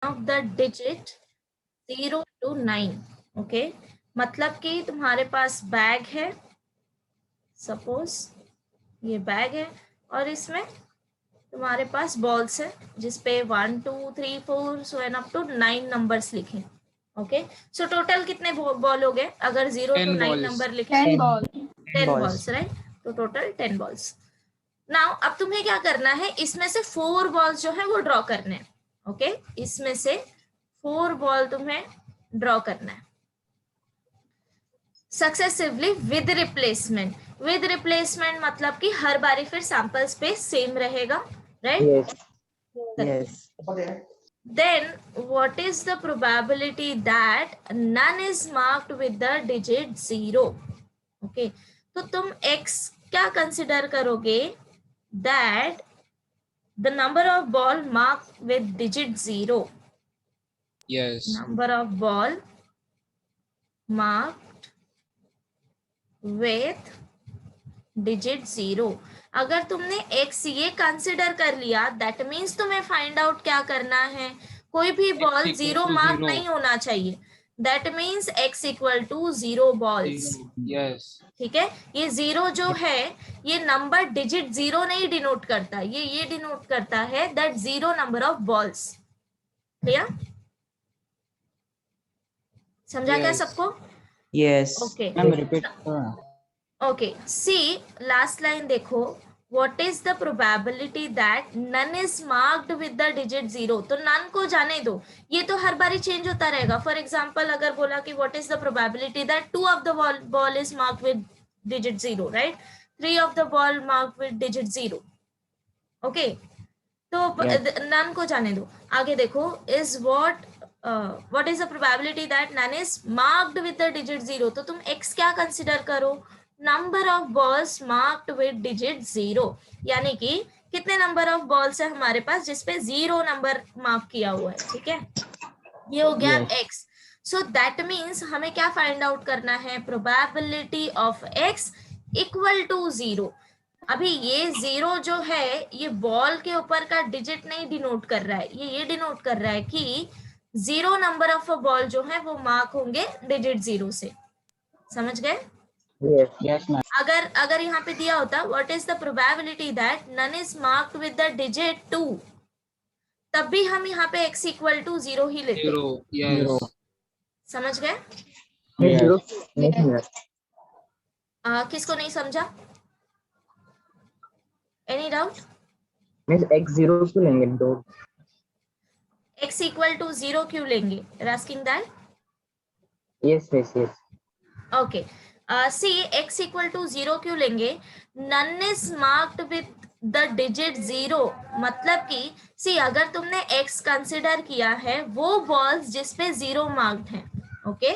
Of the digit 0 to 9. Okay, मतलब कि तुम्हारे पास बैग है, सपोज ये बैग है और इसमें तुम्हारे पास बॉल्स है जिसपे 1 2 3 4 so N up to 9 numbers लिखे. ओके, सो टोटल कितने बॉल हो गए अगर 0 to 9 नंबर लिखे? 10 balls. 10 balls, right. तो टोटल 10 बॉल्स. नाउ अब तुम्हें क्या करना है, इसमें से 4 बॉल्स जो है वो ड्रॉ करने हैं. ओके, इसमें से 4 बॉल तुम्हें ड्रॉ करना है successively with replacement. With replacement मतलब कि हर बारी फिर सैंपल स्पेस सेम रहेगा, right? Yes. Then what is the probability that none is marked with the digit 0? Okay, तो तुम x क्या कंसिडर करोगे? That the number of ball marked with digit 0. Yes. Number of ball marked with digit 0. अगर तुमने x ये consider कर लिया, that means तुम्हें फाइंड आउट क्या करना है, कोई भी बॉल 0 मार्क नहीं होना चाहिए. That means x equal to 0 balls. Yes. ठीक है, ये 0 जो है ये नंबर डिजिट 0 नहीं डिनोट करता, ये डिनोट करता है that 0 number of balls. Clear? समझा क्या Yes. सबको? Yes. ओके. Repeat. ओके, सी लास्ट लाइन देखो. What is the probability that none is marked with the digit 0? तो none को जाने दो, ये तो हर बारी चेंज होता रहेगा. फॉर एग्जाम्पल अगर बोला कि what is the probability that 2 of the ball is marked with digit 0, right? 3 of the ball marked with digit 0. Okay, तो none को जाने दो. आगे देखो, is what is the probability that none is marked with the digit 0? तो तुम x क्या consider करो? Number of balls marked with digit 0. यानी कि कितने नंबर ऑफ बॉल्स है हमारे पास जिसपे 0 नंबर मार्क किया हुआ है. ठीक है, ये हो गया x. सो दैट मीन्स हमें क्या फाइंड आउट करना है? Probability of x equal to 0. अभी ये 0 जो है ये बॉल के ऊपर का डिजिट नहीं डिनोट कर रहा है, ये डिनोट कर रहा है कि 0 नंबर ऑफ अ बॉल जो है वो मार्क होंगे डिजिट 0 से. समझ गए? Yes, ma'am. अगर यहाँ पे दिया होता what is the probability that none is marked with the digit 2, तब भी हम यहाँ पे x इक्वल टू 0 ही लेते. 0. Yes. समझ गए? Yes. किसको नहीं समझा? Any doubt? Miss X 0 क्यों लेंगे दो? x इक्वल टू 0 क्यों लेंगे? Asking that. Yes. Okay, see x equal to 0 क्यों लेंगे? None is marked with the digit 0 मतलब कि सी अगर तुमने x कंसिडर किया है वो बॉल्स जिसपे 0 मार्क्ड है, ओके,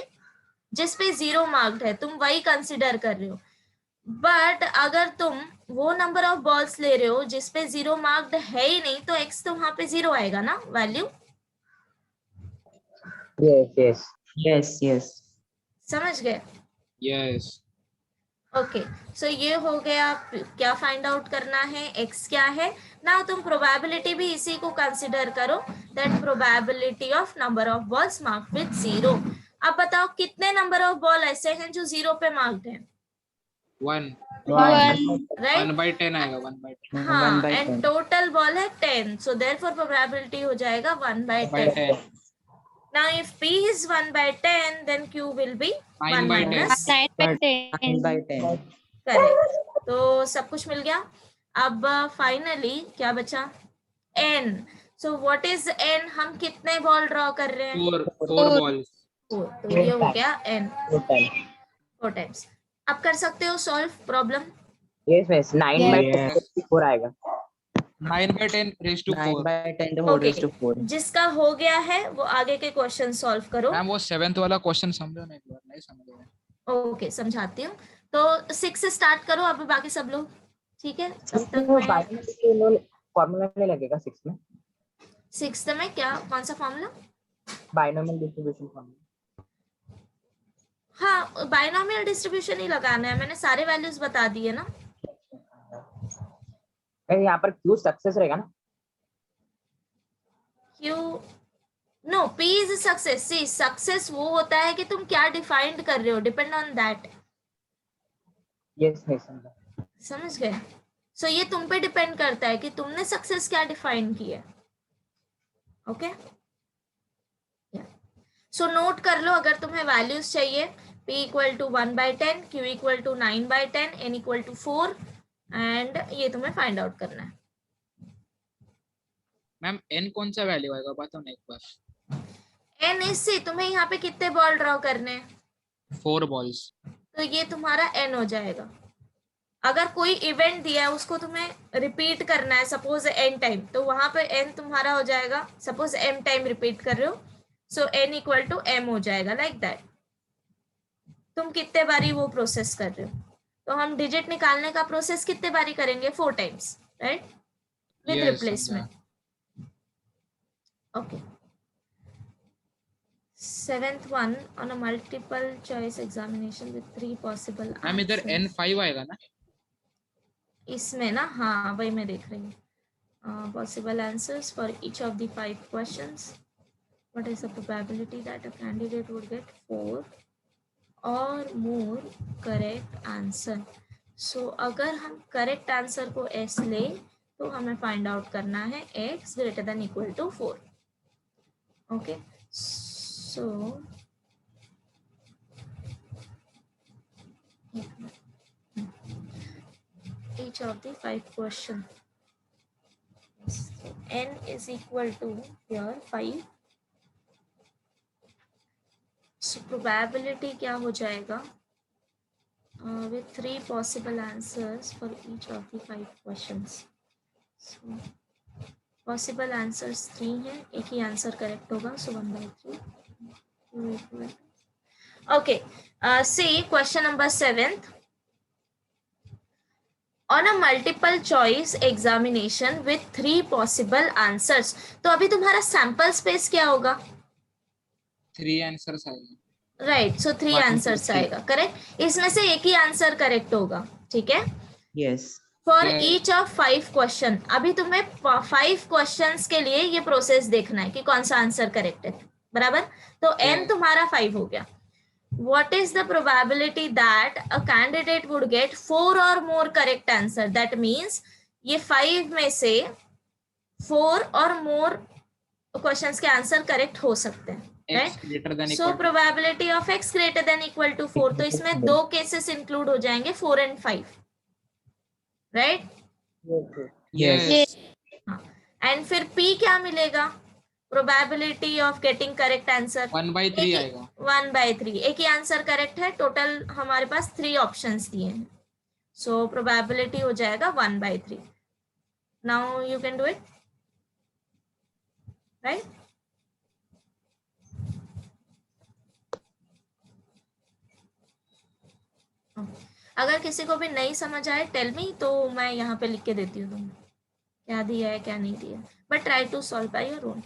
जिसपे 0 मार्क्ड है तुम वही कंसिडर कर रहे हो. बट अगर तुम वो नंबर ऑफ बॉल्स ले रहे हो जिसपे 0 मार्क्ड है ही नहीं तो x तो वहां पे 0 आएगा ना वैल्यू. Yes. समझ गए? Yes. ओके, सो ये हो गया. क्या फाइंड आउट करना है? x क्या है. नाउ तुम प्रोबेबिलिटी भी इसी को कंसिडर करो, that probability of number of balls marked with 0. अब बताओ कितने नंबर ऑफ बॉल ऐसे हैं जो 0 पे मार्क्ड हैं? 1. 1. राइट? 1 by 10 आएगा. 1 by 10. हाँ, एंड टोटल बॉल है 10, सो देयरफॉर प्रोबेबिलिटी हो जाएगा 1 by 10. Now if p is 1 by 10 then q will be 1 by 10. minus 9 by 10. 10. Correct. तो सब कुछ मिल गया. अब फाइनली क्या बचा? n. So what is n? हम कितने बॉल ड्रॉ कर रहे हैं? 4 balls. 4. तो ये हो गया n. Total. 4 टाइम्स. अब कर सकते हो सॉल्व प्रॉब्लम. Yes. 9 by 10 4 आएगा. 9 by 10 raised to 4. 9 by 10 the whole raised to 4. जिसका हो गया है वो आगे के क्वेश्चन सॉल्व करो. मैम वो 7th वाला क्वेश्चन समझो ना, एक बार नहीं समझे. ओके, समझाती हूँ. तो 6 से स्टार्ट करो अब बाकी सब लोग. ठीक है, तब तक मैं फॉर्मूला नहीं लगेगा 6 में. 6th में क्या, कौन सा फॉर्मूला? Binomial distribution formula. हाँ, बाइनोमियल डिस्ट्रीब्यूशन ही लगाना है, मैंने सारे वैल्यूज बता दिए ना. यहाँ पर क्यू सक्सेस रहेगा ना? Q P is success. See, success वो होता है कि तुम क्या डिफाइंड कर रहे हो, डिपेंड ऑन दैट. यस नहीं समझा. समझ गए? सो ये तुम पे डिपेंड करता है कि तुमने सक्सेस क्या डिफाइन की है. ओके, सो नोट कर लो अगर तुम्हें वैल्यूज चाहिए. P equal to 1/10, Q equal to 9/10, N equal to 4 and ये तुम्हें फाइंड आउट करना है. मैम n कौन सा वैल्यू आएगा बताओ ना एक बार. N इससे तुम्हें यहाँ पे कितने बॉल ड्रॉ करने हैं? 4 balls. तो ये तुम्हारा N हो जाएगा. अगर कोई इवेंट दिया है उसको तुम्हें रिपीट करना है सपोज n टाइम, तो वहां पे n तुम्हारा हो जाएगा, सपोज m टाइम रिपीट कर रहे हो, सो n इक्वल टू m हो जाएगा, लाइक दैट. तुम कितने बारी वो प्रोसेस कर रहे हो. तो हम डिजिट निकालने का प्रोसेस कितने बारी करेंगे? 4 times, right, with Yes, replacement. Okay. 7th one, on a multiple choice examination with 3 possible ma'am इधर answers. n 5 आएगा ना. इसमें ना, हाँ वही मैं देख रही हूँ. Possible answers for each of the 5 questions. What is the probability that a candidate would get 4 or more correct answer? So अगर हम correct answer को S ले तो हमें find out करना है x greater than equal to 4. Okay, so each of the 5 question. So n is equal to here 5. So probability क्या हो जाएगा? With 3 possible answers for each of the 5 questions. So possible answers 3 हैं, एक ही answer correct होगा, so 1/3. Okay, see question number 7th. On a multiple choice examination with 3 possible answers. तो अभी तुम्हारा sample space क्या होगा? 3 आंसर्स आएगा. राइट, सो 3 One, answers two, three. आएगा, करेक्ट. इसमें से एक ही आंसर करेक्ट होगा, ठीक है. Yes. For Yeah. Each of 5 question. अभी तुम्हें 5 क्वेश्चंस के लिए ये प्रोसेस देखना है कि कौन सा आंसर करेक्ट है, बराबर. तो n Yeah. तुम्हारा 5 हो गया. What is the probability that a candidate would get 4 or more correct answer? That means ये 5 में से 4 और more questions के आंसर करेक्ट हो सकते हैं, X greater than सो equal to. Probability of x greater than equal to 4. तो इसमें 2 केसेस इंक्लूड हो जाएंगे, 4 and 5, राइट. Yes. एंड फिर p क्या मिलेगा? Probability of getting correct answer 1/3 आएगा. 1/3. एक ही आंसर करेक्ट है, टोटल हमारे पास 3 ऑप्शंस दिए हैं, सो प्रोबेबिलिटी हो जाएगा 1/3. Now you can do it, right. अगर किसी को भी नहीं समझ आए टेल मी, तो मैं यहाँ पे लिख के देती हूँ तुम्हें क्या दिया है क्या नहीं दिया, but try to solve by your own.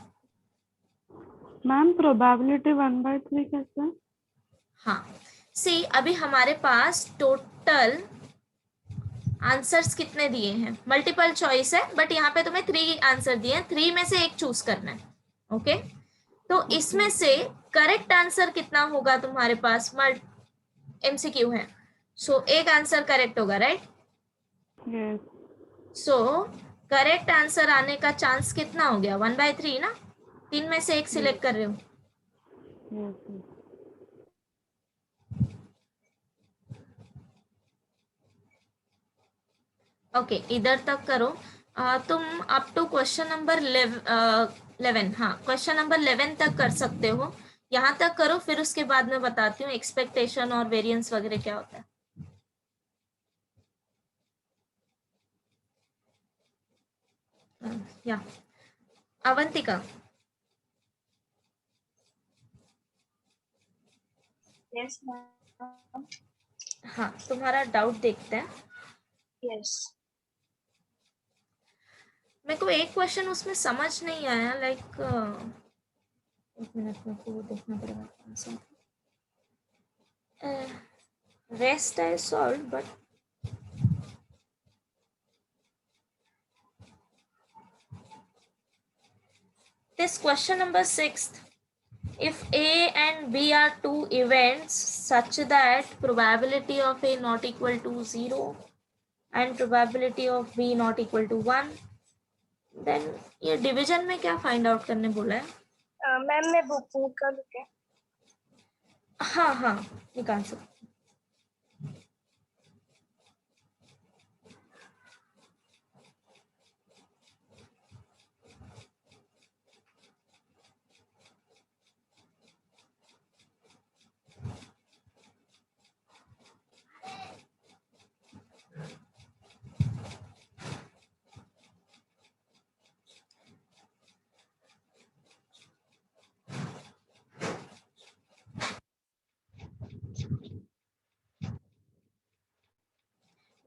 Ma'am probability 1/3 कैसे? हाँ, सी अभी हमारे पास टोटल आंसर्स कितने दिए हैं? मल्टीपल चॉइस है, बट यहाँ पे तुम्हें 3 आंसर दिए हैं, 3 में से एक चूज करना है. ओके, तो इसमें से करेक्ट आंसर कितना होगा तुम्हारे पास? MCQ है, सो एक आंसर करेक्ट होगा, right. Yes. So correct answer आने का चांस कितना हो गया? 1/3 ना. 3 में से एक सिलेक्ट कर रहे हो. यस. ओके, इधर तक करो. तुम अप टू क्वेश्चन नंबर 11, हाँ क्वेश्चन नंबर 11 तक कर सकते हो. यहाँ तक करो, फिर उसके बाद मैं बताती हूँ एक्सपेक्टेशन और वेरिएंस वगैरह क्या होता है. या अवंतिका. Yes, ma'am. हाँ, तुम्हारा डाउट देखते हैं. Yes. मेरे को एक क्वेश्चन उसमें समझ नहीं आया, लाइक एक मिनट में को देखना पड़ेगा कौन सा. Rest I solve, but this question number 6, if A and B are two events such that probability of A not equal to 0 and probability of B not equal to 1, then ये division में क्या find out करने बोला है? Ma'am मैं book निकाल लूं क्या? हाँ हाँ निकाल सकते.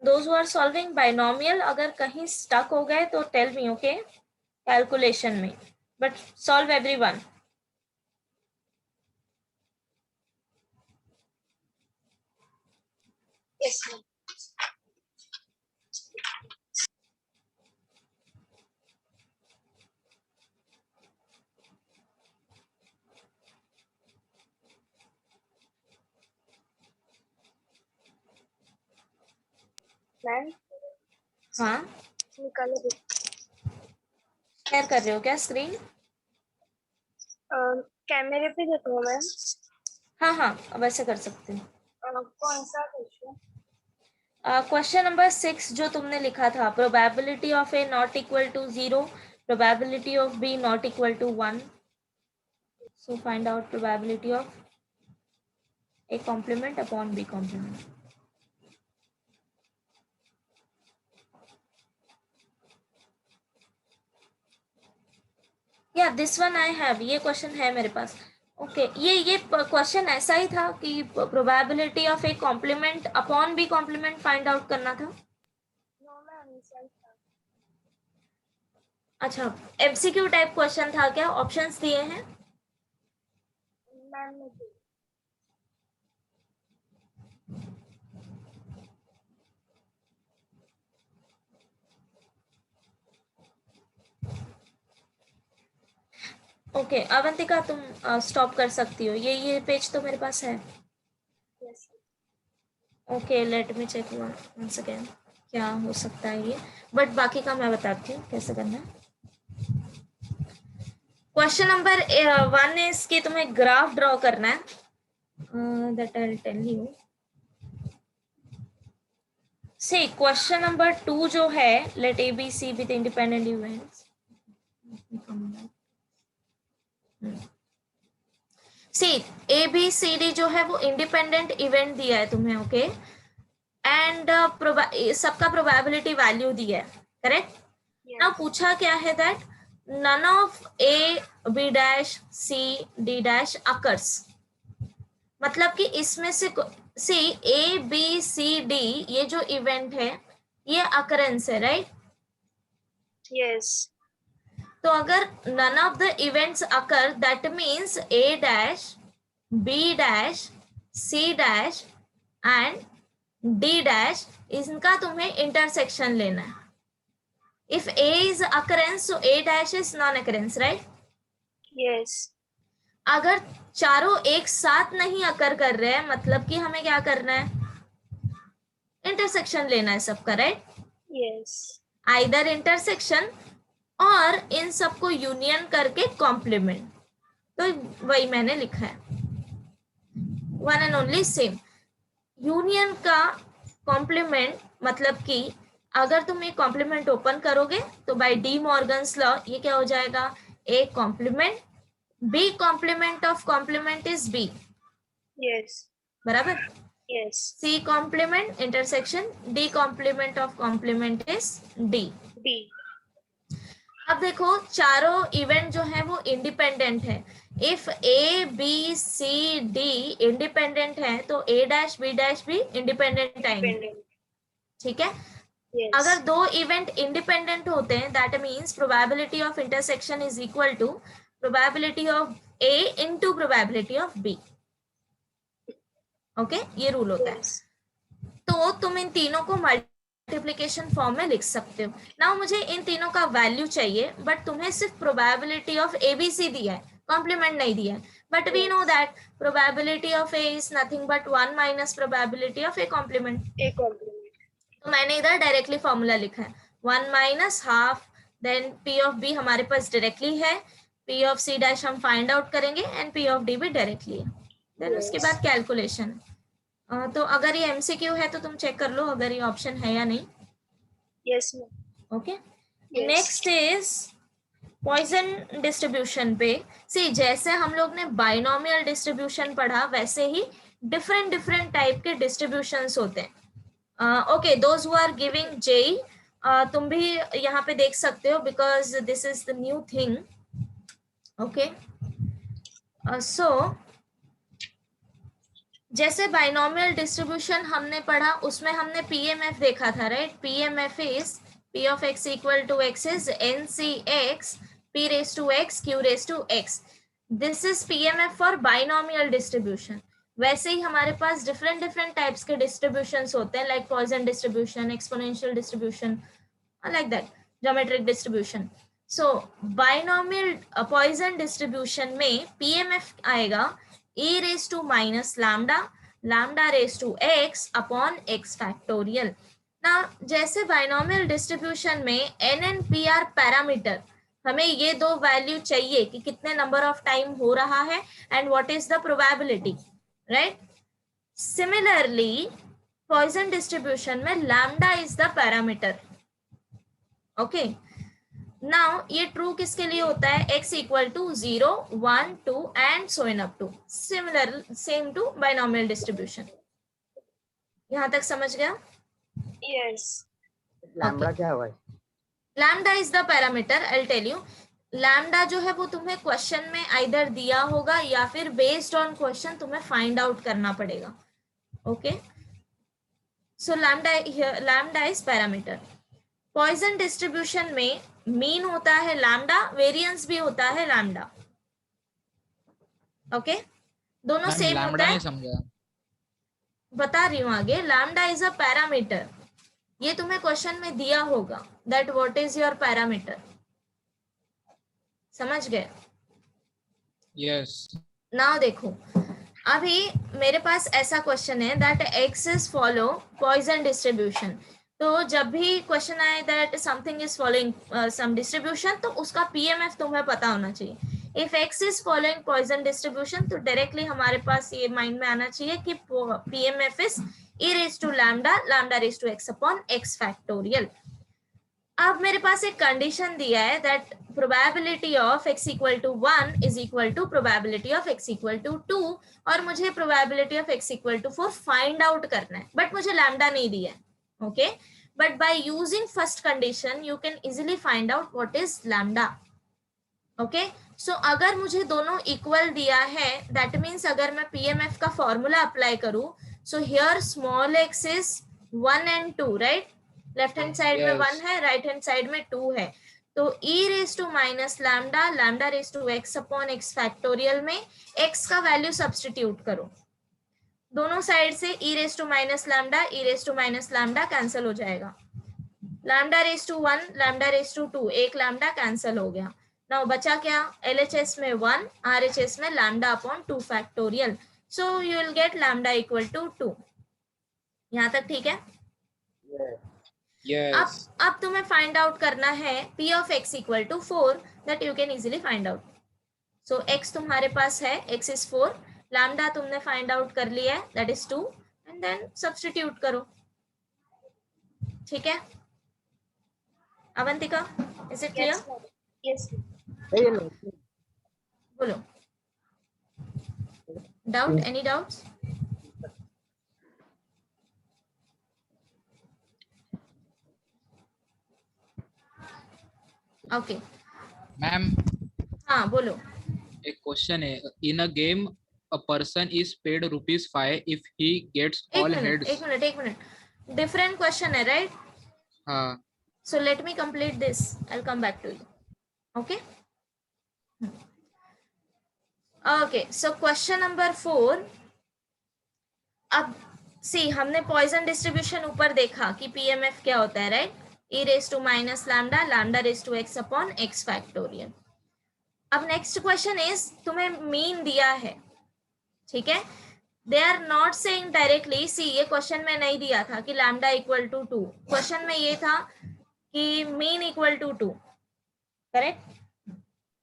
Those who are solving binomial, अगर कहीं stuck हो गए तो tell me, okay? Calculation में, but solve everyone. Yes, ma'am. Ma'am हाँ निकालो बुक. शेयर कर रहे हो क्या स्क्रीन? कैमरे पे देखो मैम. हाँ हाँ अब ऐसे कर सकते हो. कौन सा क्वेश्चन? क्वेश्चन नंबर 6 जो तुमने लिखा था, probability of A not equal to 0, probability of B not equal to 1. So find out probability of A complement upon B complement. या दिस वन आई हैव, ये क्वेश्चन है मेरे पास. ओके ये question ऐसा ही था कि probability of A complement upon B complement find out करना था. No ma'am self. अच्छा एमसीक्यू टाइप क्वेश्चन था क्या? ऑप्शंस दिए हैं? मैम मुझे ओके अवंतिका तुम स्टॉप कर सकती हो. ये पेज तो मेरे पास है. Yes. Okay let me check once again क्या हो सकता है ये, बट बाकी का मैं बताती हूँ कैसे करना है. क्वेश्चन नंबर 1 इज कि तुम्हें ग्राफ ड्रॉ करना है. That I will tell you. See question number 2 जो है, let A B C with independent events. See A B C D जो है वो इंडिपेंडेंट इवेंट दिया है तुम्हें. ओके एंड सबका प्रोबेबिलिटी वैल्यू दिया है. करेक्ट. नाउ पूछा क्या है that none of A B dash C D dash occurs. मतलब कि इसमें से सी ए बी सी डी ये जो इवेंट है ये अकरेंस है. राइट. यस. तो अगर none of the events occur, that means A dash, B dash, C dash and D dash इनका तुम्हें इंटरसेक्शन लेना है. If A is occurrence, so A dash is non-occurrence, right? Yes. अगर चारों एक साथ नहीं अकर कर रहे हैं, मतलब कि हमें क्या करना है? इंटरसेक्शन लेना है सबका. राइट. यस. आइदर इंटरसेक्शन और इन सबको यूनियन करके कॉम्प्लीमेंट. तो वही मैंने लिखा है. One and only same. Union का कॉम्प्लीमेंट मतलब कि अगर तुम एक कॉम्प्लीमेंट ओपन करोगे तो बाय डी मॉर्गन्स लॉ ये क्या हो जाएगा? A complement B complement of complement is B. Yes. बराबर. Yes. C complement intersection D complement of complement is D. D. अब देखो चारों इवेंट जो है वो इंडिपेंडेंट है. If A B C D independent है तो ए डैश बी डैश भी इंडिपेंडेंट आएंगे. ठीक है. यस. अगर दो इवेंट इंडिपेंडेंट होते हैं that means probability of intersection is equal to probability of A into probability of B. Okay ये रूल होता है. तो तुम इन तीनों को मल्टीप्लिकेशन फॉर्म में लिख सकते हो. नाउ मुझे इन तीनों का वैल्यू चाहिए बट तुम्हें सिर्फ प्रोबेबिलिटी ऑफ एबीसी दिया है, कॉम्प्लीमेंट नहीं दिया है. but we know Yes. that probability of A is nothing but 1 minus probability of A complement. A complement. तो मैंने इधर डायरेक्टली फॉर्मूला लिखा है 1 minus half, then P of B हमारे पास डायरेक्टली है, P ऑफ C डैश हम find out करेंगे एंड P ऑफ D भी डायरेक्टली है, देन उसके बाद कैलकुलेशन। तो अगर ये MCQ है तो तुम चेक कर लो अगर ये ऑप्शन है या नहीं। Yes, ma'am. Okay, Yes. Next is Poisson distribution पे। सी जैसे हम लोग ने बाइनोमियल डिस्ट्रीब्यूशन पढ़ा वैसे ही डिफरेंट डिफरेंट टाइप के डिस्ट्रीब्यूशंस होते हैं। Okay, those who are giving JEE, तुम भी यहाँ पे देख सकते हो because this is the new thing. Okay, so जैसे बाइनोमियल डिस्ट्रीब्यूशन हमने पढ़ा उसमें हमने पीएमएफ देखा था, right? PMF is P of x equal to x is NCx P raised to x Q raised to x. This is PMF for binomial distribution. वैसे ही हमारे पास different different types के डिस्ट्रीब्यूशंस होते हैं, like Poisson distribution, exponential distribution, like that, geometric distribution. So binomial poison distribution में PMF आएगा e raised to minus lambda lambda raised to x upon x factorial। ना जैसे बाइनोमियल डिस्ट्रीब्यूशन में n and p are parameter, हमें ये दो value चाहिए कि कितने नंबर ऑफ टाइम हो रहा है and what is the probability, right? Similarly Poisson distribution में lambda is the parameter. Okay, now ये ट्रू किसके लिए होता है? x equal to 0 1 2 and so on up to, similar same to binomial distribution. यहां तक समझ गया? Yes. लैम्बडा क्या है? Lambda is the parameter, I will tell you. Lambda जो है वो तुम्हें क्वेश्चन में आइदर दिया होगा या फिर बेस्ड ऑन क्वेश्चन तुम्हें फाइंड आउट करना पड़ेगा। Okay, so lambda is parameter. Poison distribution में मीन होता है लैम्डा, वेरिएंस भी होता है लैम्डा। ओके, दोनों सेम होता है। समझा, बता रही हूँ आगे। लैम्डा इज अ पैरामीटर, ये तुम्हें क्वेश्चन में दिया होगा that what is your parameter, समझ गए? यस। नाउ देखो, अभी मेरे पास ऐसा क्वेश्चन है that X is follow Poisson distribution. तो जब भी क्वेश्चन आए that something is following some distribution, तो उसका पीएमएफ तुम्हें पता होना चाहिए। If X is following Poisson distribution तो डायरेक्टली हमारे पास ये माइंड में आना चाहिए कि PMF is e raised to lambda lambda raised to x upon x factorial। अब मेरे पास एक कंडीशन दिया है that probability of x equal to 1 is equal to probability of x equal to 2, और मुझे probability of x equal to 4 find out करना है, but मुझे लैम्डा नहीं दिया है। Okay, but by using first condition you can easily find out what is lambda. Okay, so अगर मुझे दोनों इक्वल दिया है दैट मीन्स अगर मैं पीएमएफ का फॉर्मूला अप्लाई करूं, so here small x is 1 and 2, right? Left hand side में 1 है, राइट हैंड साइड में 2 है, तो e raised to minus lambda lambda raised to x upon x factorial में x का वैल्यू सब्स्टिट्यूट करो। दोनों साइड से e raised to minus lambda e raised to minus lambda cancel हो जाएगा। lambda raised to 1 lambda raised to 2, एक lambda cancel हो गया। नाउ बचा क्या? LHS में 1, RHS में lambda upon 2 factorial, so you will get lambda equal to 2। यहाँ तक ठीक है? यस। अब तुम्हें फाइंड आउट करना है p of x equal to 4 that you can easily find out। so x तुम्हारे पास है, x is 4, lambda तुमने फाइंड आउट कर लिया है that is 2, and then substitute करो। ठीक है Avantika, is it clear? Yes, ma'am. Yes, ma'am. बोलो, doubt, any doubts? Okay ma'am, हाँ बोलो। एक क्वेश्चन है, in a game a person is paid ₹5 if he gets all heads। एक मिनट, डिफरेंट क्वेश्चन है, राइट? हाँ। So let me complete this, I'll come back to you, okay? Okay, so question number 4। अब सी हमने Poisson distribution ऊपर देखा कि PMF क्या होता है, right? e raised to minus lambda lambda raised to x upon x factorial। अब next question is, तुम्हें मीन दिया है, ठीक है, they are not saying directly, see ये क्वेश्चन में नहीं दिया था कि लैम्डा इक्वल टू 2, क्वेश्चन में ये था कि mean equal to 2, correct?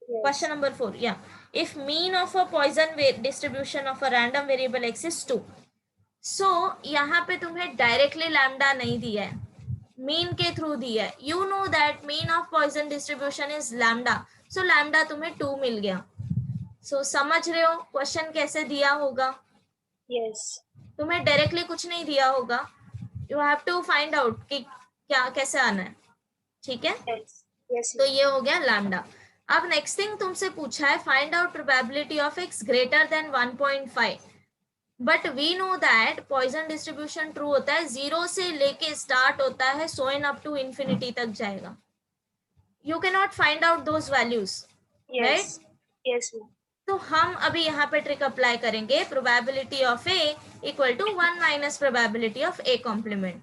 Question number 4, yeah. If mean of a Poisson distribution of a random variable x is 2. So, यहाँ पे तुम्हें directly lambda नहीं दिया है, mean के through दिया है. You know that mean of Poisson distribution is lambda. So, lambda तुम्हें 2 मिल गया. So, समझ रहे हो question कैसे दिया होगा? Yes. तुम्हें directly कुछ नहीं दिया होगा. You have to find out कि क्या कैसे आना है, ठीक है? Yes. Yes. तो ये हो गया लैम्डा. अब नेक्स्ट थिंग तुमसे पूछा है find out probability of x greater than 1.5, but we know that Poisson distribution true होता है, 0 से लेके स्टार्ट होता है, so N up to infinity तक जाएगा. You can not find out those values, Yes. Yes. ma'am. तो हम अभी यहाँ पे ट्रिक अप्लाई करेंगे, probability of a equal to 1 minus probability of a complement.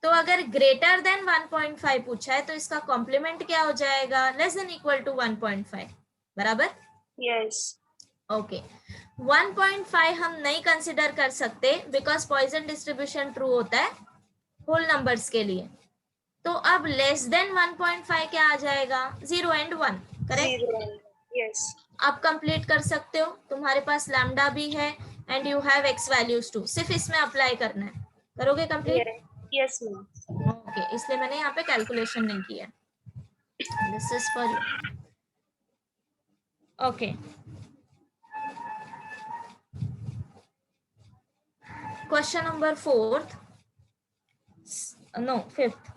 तो अगर ग्रेटर देन 1.5 पूछा है तो इसका कॉम्प्लीमेंट क्या हो जाएगा? लेस देन इक्वल टू 1.5, बराबर? Yes. ओके. 1.5 हम नहीं कंसिडर कर सकते बिकॉज पॉइजन डिस्ट्रीब्यूशन ट्रू होता है होल नंबर्स के लिए. तो अब लेस देन 1.5 क्या आ जाएगा? 0 एंड 1, करेक्ट? 0. Yes. आप कंप्लीट कर सकते हो, तुम्हारे पास लैम्डा भी है and you have x values too, सिर्फ इसमें अप्लाई करना है. करोगे complete? Yeah. Yes, ma'am. Okay, इसलिए मैंने यहाँ पे कैलकुलेशन नहीं किया. This is for you. Okay, question number 4th, no 5th.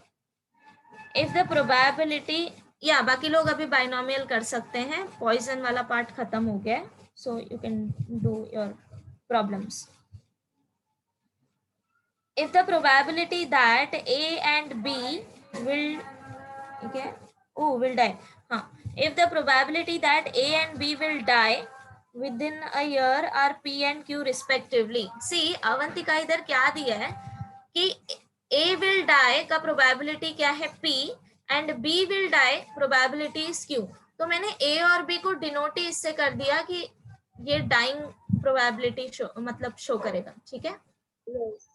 If the probability, या बाकी लोग अभी बाइनोमियल कर सकते हैं, पॉइजन वाला पार्ट खत्म हो गया है, so you can do your problems. If the probability that A and B will, okay, will die. If the probability that A and B will die within a year are P and Q respectively. See, Avantika इधर क्या दिया है कि A will die का probability क्या है? P and B will die probability is Q. तो मैंने A और B को डिनोट ही इससे कर दिया कि ये डाइंग प्रोबेबिलिटी मतलब शो करेगा, ठीक है? Yes.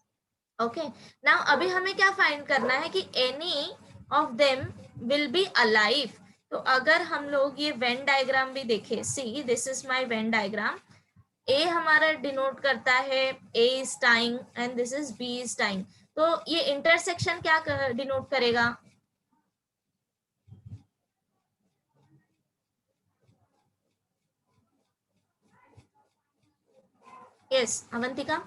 ओके. नाउ अभी हमें क्या फाइंड करना है कि any of them will be alive. तो अगर हम लोग ये वेन डायग्राम भी देखें, see this is my Venn diagram. A हमारा डिनोट करता है A is dying and this is B is dying. तो ये इंटरसेक्शन क्या डिनोट करेगा? Yes, Avantika.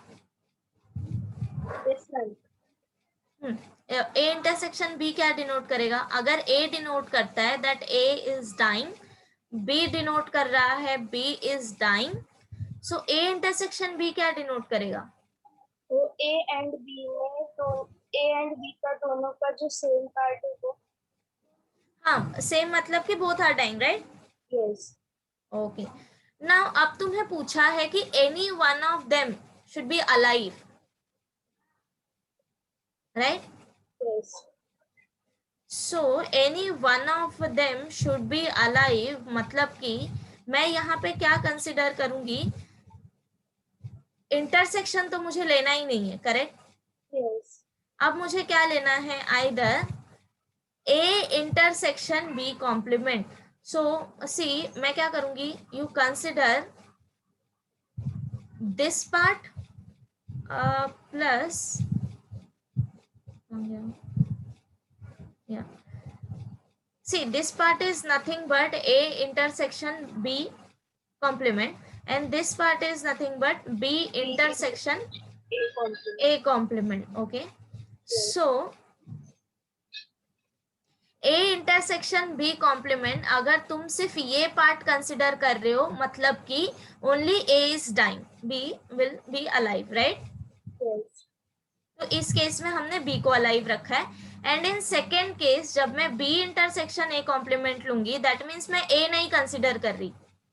Yes, ma'am. A intersection B क्या डिनोट करेगा? अगर ए डिनोट करता है that A is dying, B denote कर रहा है B is dying, so A intersection B क्या डिनोट करेगा? तो A and B में तो A and B का दोनों का जो सेम पार्ट है वो. हाँ, सेम मतलब कि both are dying, right? Yes. Okay. Now अब तुम्हें पूछा है कि any one of them should be alive, right? Yes. So any one of them should be alive मतलब कि मैं यहाँ पे क्या कंसिडर करूंगी? इंटरसेक्शन तो मुझे लेना ही नहीं है, करेक्ट? Yes. अब मुझे क्या लेना है? Either A intersection B complement. So see मैं क्या करूंगी? You consider this part plus, yeah, see this part is nothing but A intersection B complement and this part is nothing but B intersection A complement. A complement. Okay, so A intersection B complement, अगर तुम सिर्फ ये part consider कर रहे हो मतलब कि only A is dying, B will be alive, right? Yes. तो इस केस में हमने B को अलाइव रखा है. एंड इन सेकेंड केस जब मैं B इंटरसेक्शन A कॉम्प्लीमेंट लूंगी दैट मीन्स मैं A नहीं कंसिडर कर रही,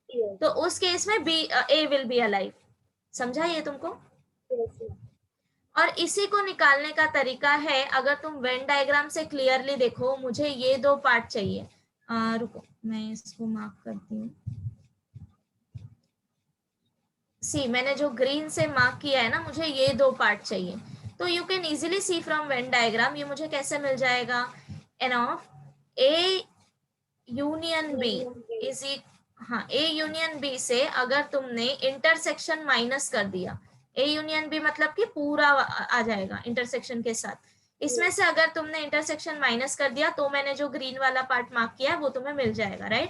Yes. तो उस केस में A विल बी अलाइव. समझा ये तुमको? Yes, ma'am. और इसी को निकालने का तरीका है, अगर तुम वेन डायग्राम से क्लियरली देखो, मुझे ये दो पार्ट चाहिए. रुको मैं इसको मार्क करती हूँ। सी मैंने जो ग्रीन से मार्क किया है ना, मुझे ये दो पार्ट चाहिए। तो you can easily see from Venn diagram, ये मुझे कैसे मिल जाएगा, n of A union B is, हाँ ए यूनियन बी से अगर तुमने इंटरसेक्शन माइनस कर दिया, ए यूनियन बी मतलब कि पूरा आ जाएगा इंटरसेक्शन के साथ, इसमें से अगर तुमने इंटरसेक्शन माइनस कर दिया तो मैंने जो ग्रीन वाला पार्ट मार्क किया है वो तुम्हें मिल जाएगा, राइट।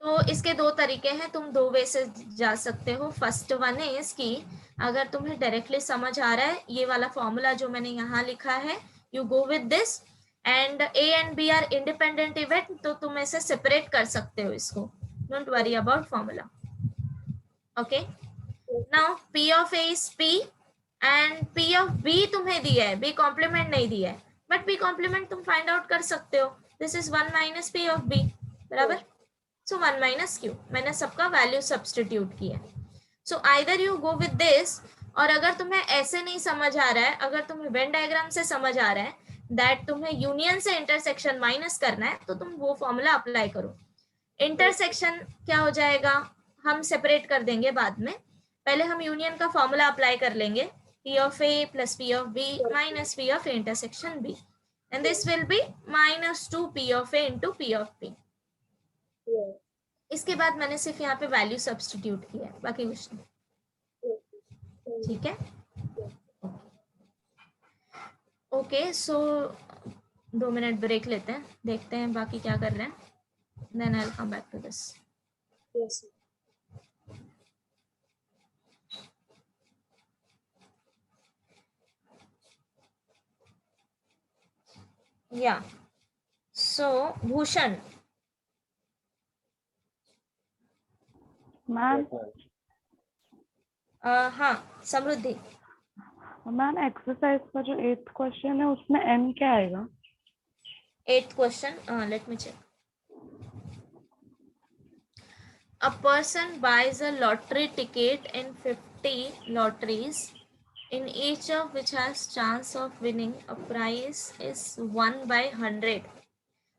तो इसके दो तरीके हैं, तुम दो वे से जा सकते हो। फर्स्ट वन इज कि अगर तुम्हें डायरेक्टली समझ आ रहा है ये वाला फॉर्मूला जो मैंने यहाँ लिखा है, you go with this and A and B are independent event, तो तुम ऐसे सेपरेट कर सकते हो इसको, don't worry about formula. Okay, now P of A is P and P of B तुम्हें दिया है, बी कॉम्प्लीमेंट नहीं दिया है, बट बी कॉम्प्लीमेंट तुम फाइंड आउट कर सकते हो, this is 1 minus P of B, बराबर। सो 1 माइनस क्यू, मैंने सबका वैल्यू सब्सटीट्यूट किया। So either you go with this, और अगर तुम्हें ऐसे नहीं समझ आ रहा है, अगर तुम्हें वेन डायग्राम से समझ आ रहा है दैट तुम्हें यूनियन से इंटरसेक्शन माइनस करना है, तो तुम वो फॉर्मूला अप्लाई करो। इंटरसेक्शन क्या हो जाएगा, हम सेपरेट कर देंगे बाद में, पहले हम यूनियन का फॉर्मूला अप्लाई कर लेंगे, P of A plus P of B minus P of A intersection B, and this will be minus 2 P of A into P of B. इसके बाद मैंने सिर्फ यहाँ पे वैल्यू सब्स्टिट्यूट किया है, बाकी कुछ नहीं, ठीक है। ओके, सो 2 मिनट ब्रेक लेते हैं, देखते हैं बाकी क्या कर रहे हैं, then I will come back to this. या सो भूषण, मैम हाँ समृद्धि, मैम एक्सरसाइज का जो 8th क्वेश्चन है उसमें एम क्या आएगा? 8th question, let me check. A person buys a lottery ticket in 50 lotteries, in each of which has chance of winning a prize is 1 by 100.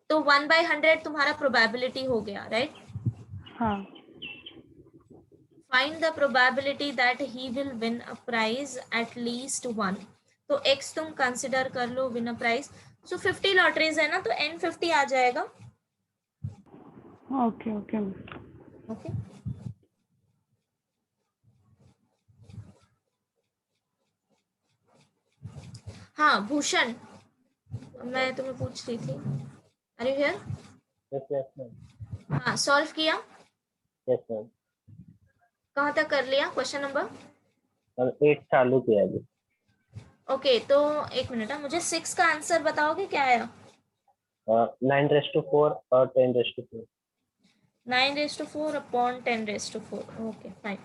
तो 1 by 100 तुम्हारा probability हो गया, right? हाँ। Find the probability that he will win a prize at least 1. तो x तुम consider कर लो win a prize. So 50 lotteries है ना, तो n50 आ जाएगा। ओके ओके ओके, हाँ भूषण, मैं तुम्हें पूछ रही थी, are you here? Yes ma'am. हाँ, सॉल्व किया? Yes ma'am. कहाँ तक कर लिया क्वेश्चन नंबर? 8 चालू किया अभी। ओके, तो एक मिनट, मुझे 6 का आंसर बताओगे क्या आया? 9⁴ और 10⁴। 9⁴ अपॉन 10⁴, ओके फाइन।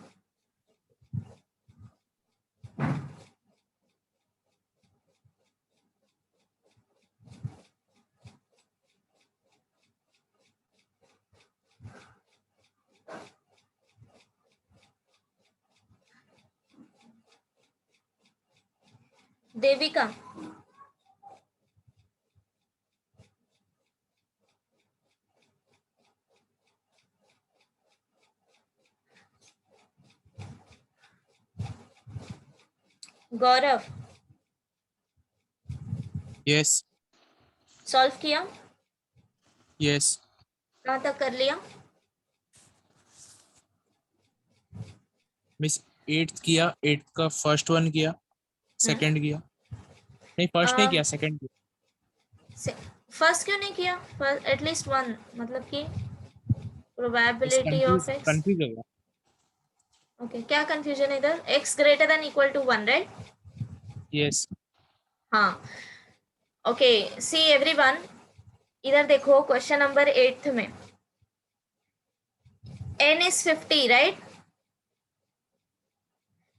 देविका, गौरव, यस सॉल्व किया? यस कहाँ तक कर लिया? मिस 8th किया, 8th का फर्स्ट वन किया, सेकंड किया, नहीं फर्स्ट नहीं किया, सेकंड किया। फर्स्ट क्यों नहीं किया? फर्स्ट एटलीस्ट 1, मतलब कि प्रोबेबिलिटी ऑफ x। कंफ्यूज हो गया। ओके, क्या कंफ्यूजन है इधर? x greater than equal to 1, right? Yes हाँ, ओके, सी एवरीवन, इधर देखो क्वेश्चन नंबर 8 में n is 50, right?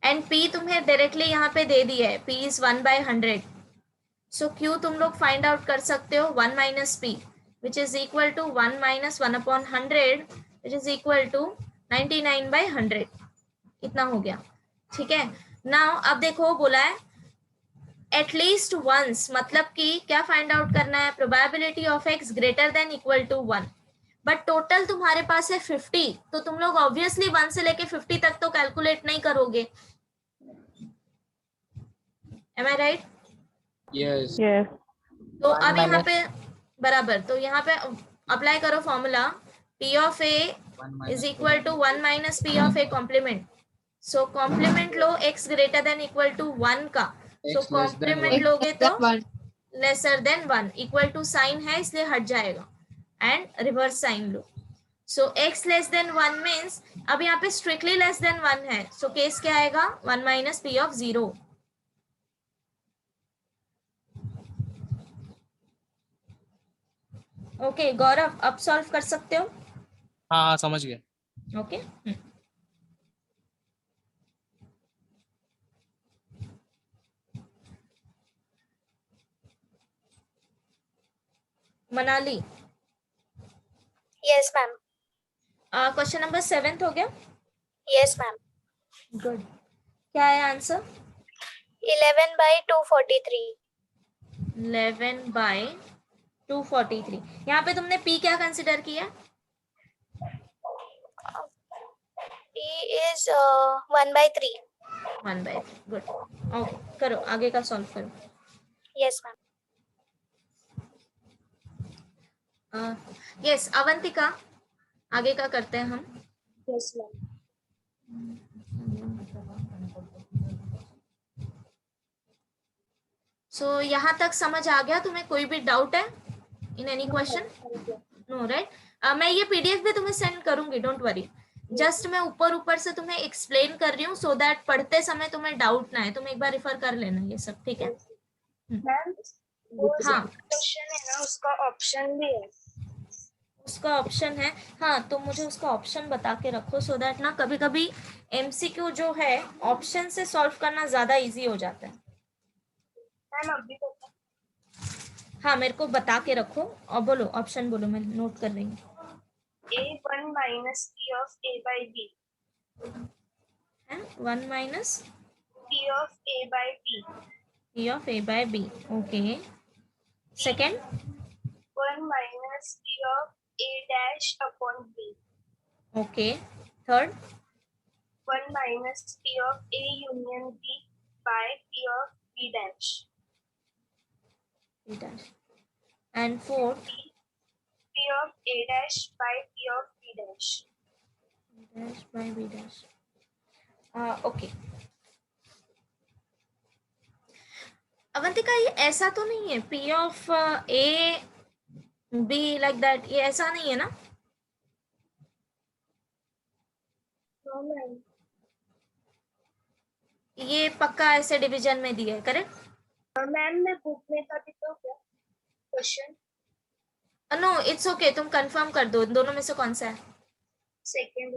And p तुम्हें डायरेक्टली यहाँ पे दे दिया है, p is 1 by 100. So q तुम लोग फाइंड आउट कर सकते हो 1 minus p, which is equal to 1 minus 1 upon 100, which is equal to 99 by 100. इतना हो गया, ठीक है। नाउ अब देखो बोला है एटलीस्ट वंस, मतलब कि क्या फाइंड आउट करना है, probability of x greater than equal to 1, but total तुम्हारे पास है 50, तो तुम लोग ऑब्वियसली 1 से लेके 50 तक तो कैलकुलेट नहीं करोगे, एम आई राइट? Yes. yes, तो अब यहाँ पे बराबर, तो यहाँ पे अप्लाई करो formula, p of a is equal to 1 minus p of a complement, so complement लो x greater than equal to 1 का, so X less than complement 1. लोगे तो lesser than 1, equal to sign है इसलिए हट जाएगा, एंड रिवर्स साइन लो, so x less than 1 means, अब यहाँ पे स्ट्रिक्टली लेस देन 1 है, सो केस क्या आएगा, 1 माइनस p ऑफ 0. ओके गौरव, अब सॉल्व कर सकते हो? हाँ समझ गया। Okay Manali, Yes, ma'am. Question number 7 हो गया? Yes, ma'am. गुड, क्या है आंसर? 11 by 243. 11 बाय 243, यहाँ पे तुमने p क्या कंसिडर किया? P is 1 by 3. 1 bye 3, good, okay करो आगे का सॉल्व करो. Yes, ma'am. यस अवंतिका, आगे का करते हैं हम. Yes, ma'am. सो यहाँ तक समझ आ गया तुम्हें? कोई भी डाउट है in any question? No right? मैं ये पीडीएफ भी तुम्हें सेंड करूंगी, डोंट वरी, जस्ट मैं ऊपर से तुम्हें एक्सप्लेन कर रही हूँ सो दैट पढ़ते समय तुम्हें डाउट ना है, तुम एक बार रिफर कर लेना ये सब, ठीक है? मैम वो हाँ क्वेश्चन है ना, उसका ऑप्शन भी है. उसका ऑप्शन है, हाँ तो मुझे उसका ऑप्शन बता के रखो सो दैट ना कभी कभी एमसीक्यू जो है ऑप्शन से सॉल्व करना ज्यादा इजी हो जाता है. मैम अभी तो हाँ मेरे को बता के रखो और बोलो, ऑप्शन बोलो, मैं नोट कर रही हूँ. A1 minus P of A by B. 1 minus P of A by B. p of a by b, okay. Second 1 minus P of A dash upon B. Okay. Third 1 minus P of A union B by P of B dash. b dash, and fourth P of A dash by P of B dash. b dash by b dash. Okay Avantika, ये ऐसा तो नहीं है p of a b like that, ये ऐसा नहीं है ना? No, ma'am. ये पक्का ऐसे डिवीजन में दिया है, करेक्ट? मैम मैं बुक में था भी तो क्या क्वेश्चन? नो इट्स ओके, तुम कंफर्म कर दो दोनों में से कौन सा है. सेकंड.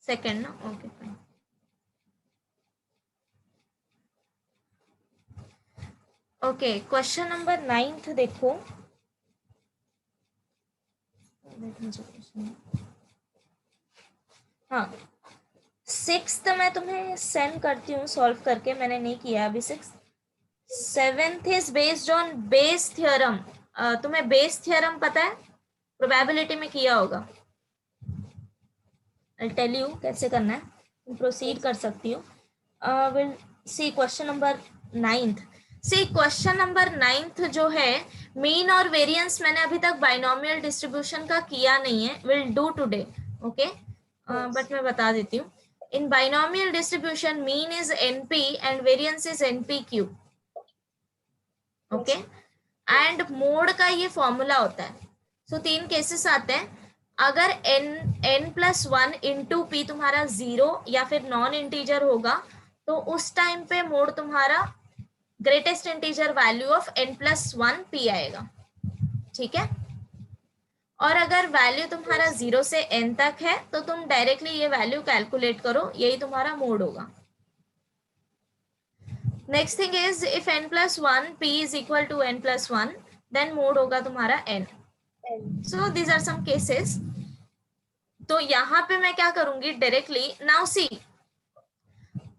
सेकंड ना, okay fine. Okay question number 9 देखो. हाँ 6th मैं तुम्हें सेंड करती हूँ सॉल्व करके, मैंने नहीं किया अभी 6th. 7th is based on Bayes theorem. तुम्हें बेस थ्योरम पता है? प्रोबेबिलिटी में किया होगा. I'll tell you कैसे करना है, तुम प्रोसीड कर सकती हो. Will see question number 9th. See question number 9th जो है, मीन और वेरिएंस मैंने अभी तक बाइनोमियल डिस्ट्रीब्यूशन का किया नहीं है, will do today, okay? But मैं बता देती हूँ. In binomial distribution mean is np and variance is npq, okay? And mode का ये फॉर्मूला होता है. सो 3 केसेस आते हैं. अगर n+1 इंटू पी तुम्हारा 0 या फिर नॉन इंटीजर होगा तो उस टाइम पे मोड तुम्हारा greatest integer value of n+1 p आएगा, ठीक है? और अगर वैल्यू तुम्हारा 0 से n तक है तो तुम डायरेक्टली ये वैल्यू कैलकुलेट करो, यही तुम्हारा मोड होगा. Next thing is if n+1 p is equal to n+1 then mode होगा तुम्हारा n. So these are some cases. तो यहाँ पे मैं क्या करूंगी डायरेक्टली, नाउ सी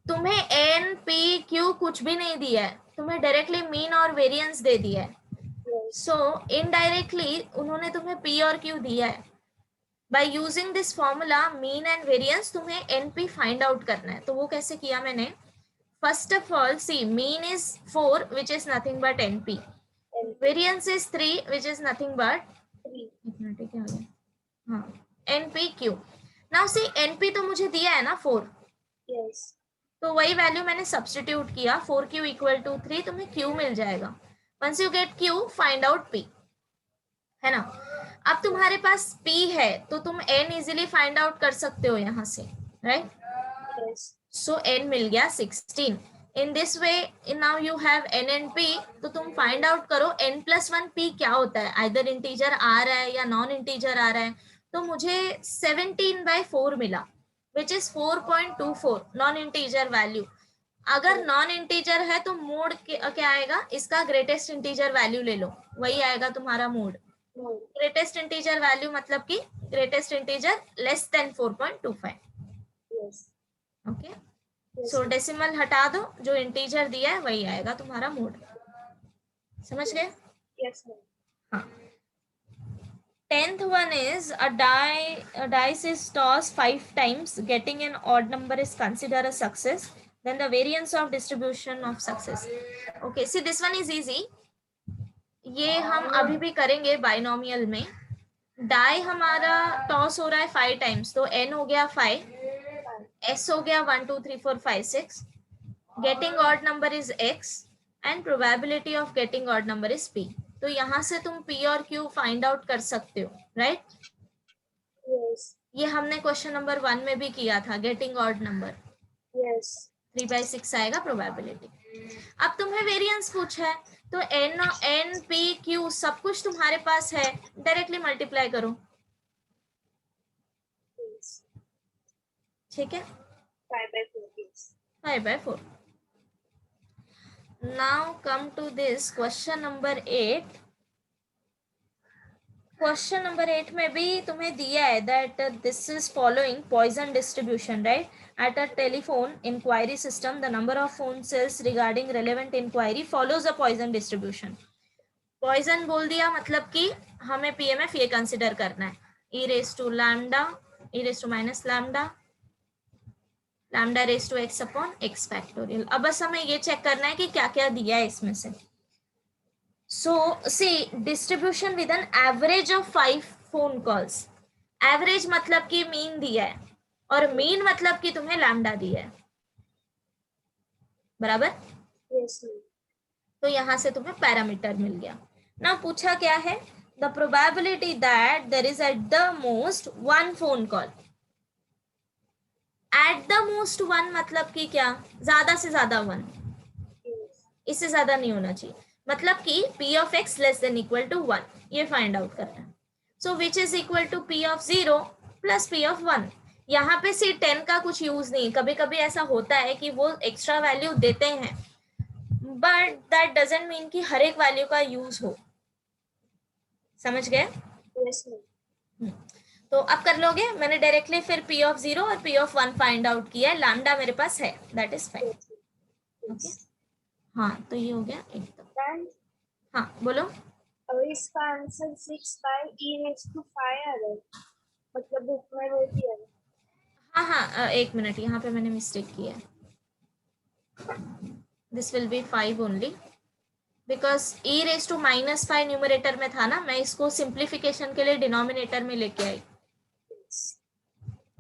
तुम्हें एन पी क्यू कुछ भी नहीं दिया है, तुम्हें डायरेक्टली मीन और वेरिएंस दे दिया है. सो इनडायरेक्टली उन्होंने तुम्हें पी और क्यू दिया है. By using this formula mean and variance तुम्हें एनपी फाइंड आउट करना है. तो वो कैसे किया मैंने? First of all see mean is 4 which is nothing but np, variance is 3 which is nothing but क्या हो गया, हाँ, np q. Now see np तो मुझे दिया है ना 4, Yes. तो वही वैल्यू मैंने सब्स्टिट्यूट किया. 4q इक्वल टू 3, तुम्हें q मिल जाएगा. Once you get q find out p, है ना. अब तुम्हारे पास p है तो तुम n इजीली फाइंड आउट कर सकते हो यहाँ से, राइट. Yes. सो n मिल गया 16. In this way now you have n and p, तो तुम फाइंड आउट करो n+1 p क्या होता है. आइदर इंटीजर आ रहा है या नॉन इंटीजर आ रहा है. तो मुझे 17/4 मिला which is 4.24 non integer value. अगर नॉन इंटीजर है तो मोड क्या आएगा, इसका ग्रेटेस्ट इंटीजर वैल्यू ले लो, वही आएगा तुम्हारा mode. No. Greatest integer value मतलब कि greatest integer less than 4.25. Yes. Okay. Yes. सो डेसिमल हटा दो, जो इंटीजर दिया है वही आएगा तुम्हारा मोड. समझ गए? Yes, ma'am. हाँ. 10th one is a dice is tossed 5 times, getting an odd number is considered a success, then the variance of distribution of success. Okay, see this one is easy. ये हम अभी भी करेंगे binomial में. Die हमारा toss हो रहा है 5 टाइम्स, तो n हो गया 5, s हो गया 1 2 3 4 5 6, getting odd number is x and probability of getting odd number is p. तो यहाँ से तुम p और q फाइंड आउट कर सकते हो, राइट. Yes. ये हमने क्वेश्चन नंबर 1 में भी किया था, गेटिंग ऑड नंबर. Yes. 3/6 आएगा प्रोबेबिलिटी. अब तुम्हें वेरिएंस पूछा है, तो n p q सब कुछ तुम्हारे पास है, डायरेक्टली मल्टीप्लाई करो. Yes. ठीक है, 5/4. Yes. 5/4. Now come to this question number 8. Question number 8 में भी तुम्हें दिया है that this is following Poisson distribution, right. At a telephone inquiry system the number of phone calls regarding relevant inquiry follows a Poisson distribution. Poisson बोल दिया मतलब कि हमें पीएमएफ ये कंसिडर करना है, e raised to lambda, e raised to minus lambda, lambda raised to x upon x factorial. अब बस हमें ये चेक करना है कि क्या क्या दिया है इसमें से. So see distribution with an average of 5 phone calls. Average मतलब कि मीन दिया है, और मीन मतलब कि तुम्हें लैम्डा दिया है, बराबर. Yes, ma'am. तो यहां से तुम्हें पैरामीटर मिल गया. ना पूछा क्या है, the probability that there is at the most 1 phone call. At the most 1 मतलब कि क्या, ज्यादा से ज्यादा 1, Yes. इससे ज्यादा नहीं होना चाहिए. मतलब कि p of x less than equal to 1, ये फाइंड आउट करना है. So which is equal to p of 0 plus p of 1. यहाँ पे सी 10 का कुछ यूज नहीं. कभी कभी ऐसा होता है कि वो एक्स्ट्रा वैल्यू देते हैं, बट दैट डजंट मीन कि हर एक वैल्यू का यूज हो. समझ गए? Yes, ma'am. तो अब कर लोगे. मैंने डायरेक्टली फिर p of 0 और p of 1 फाइंड आउट किया है. लैम्डा मेरे पास है, दैट इज फाइन. ओके, हाँ, तो ये हो गया एकदम. And हाँ बोलो. इसका answer 6 by e raised to 5 आ रहा है, मतलब बुक में वो दिया है. हाँ, एक मिनट, यहाँ पे मैंने मिस्टेक किया है. This will be 5 only because e raise to -5 numerator में था ना, मैं इसको सिंप्लीफिकेशन के लिए डिनोमिनेटर में लेके आई.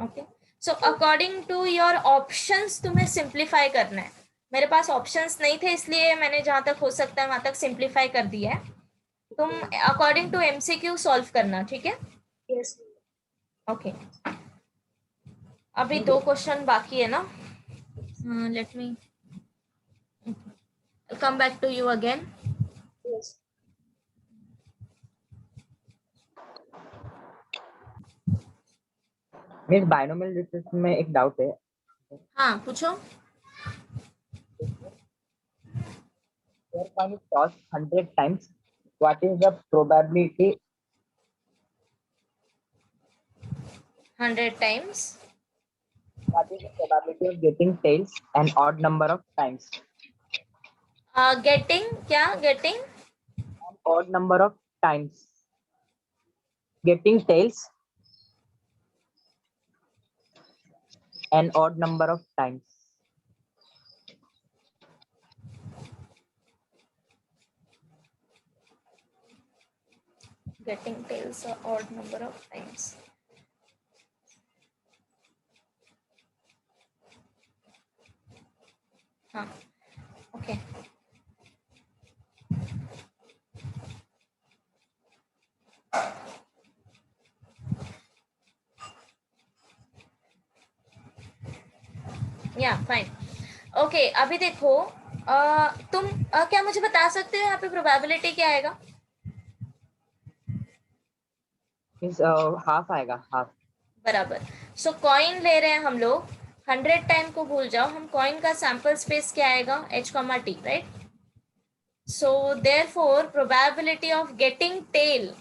Okay, so according to your options तुम्हें सिंप्लीफाई करना है. मेरे पास ऑप्शंस नहीं थे, इसलिए मैंने जहां तक हो सकता है वहां तक सिंप्लीफाई कर दिया है. तुम अकॉर्डिंग टू एमसीक्यू सॉल्व करना, ठीक है? Yes, ma'am. ओके, अभी 2 क्वेश्चन बाकी है ना. Let me come back to you again. Yes. Miss binomial distribution में एक डाउट है. हाँ पूछो. Your coin is tossed 100 times. What is the probability? 100 times. What is probability of getting tails an odd number of times. Getting क्या getting An odd number of times. Getting tails an odd number of times. getting tails a odd number of times. हाँ okay या fine okay अभी देखो तुम क्या मुझे बता सकते हो यहाँ पे प्रोबेबिलिटी क्या आएगा Means half आएगा half. बराबर सो कॉइन ले रहे हैं हम लोग 100 टाइम को भूल जाओ हम कॉइन का सैंपल स्पेस क्या आएगा h, right so therefore probability of getting tail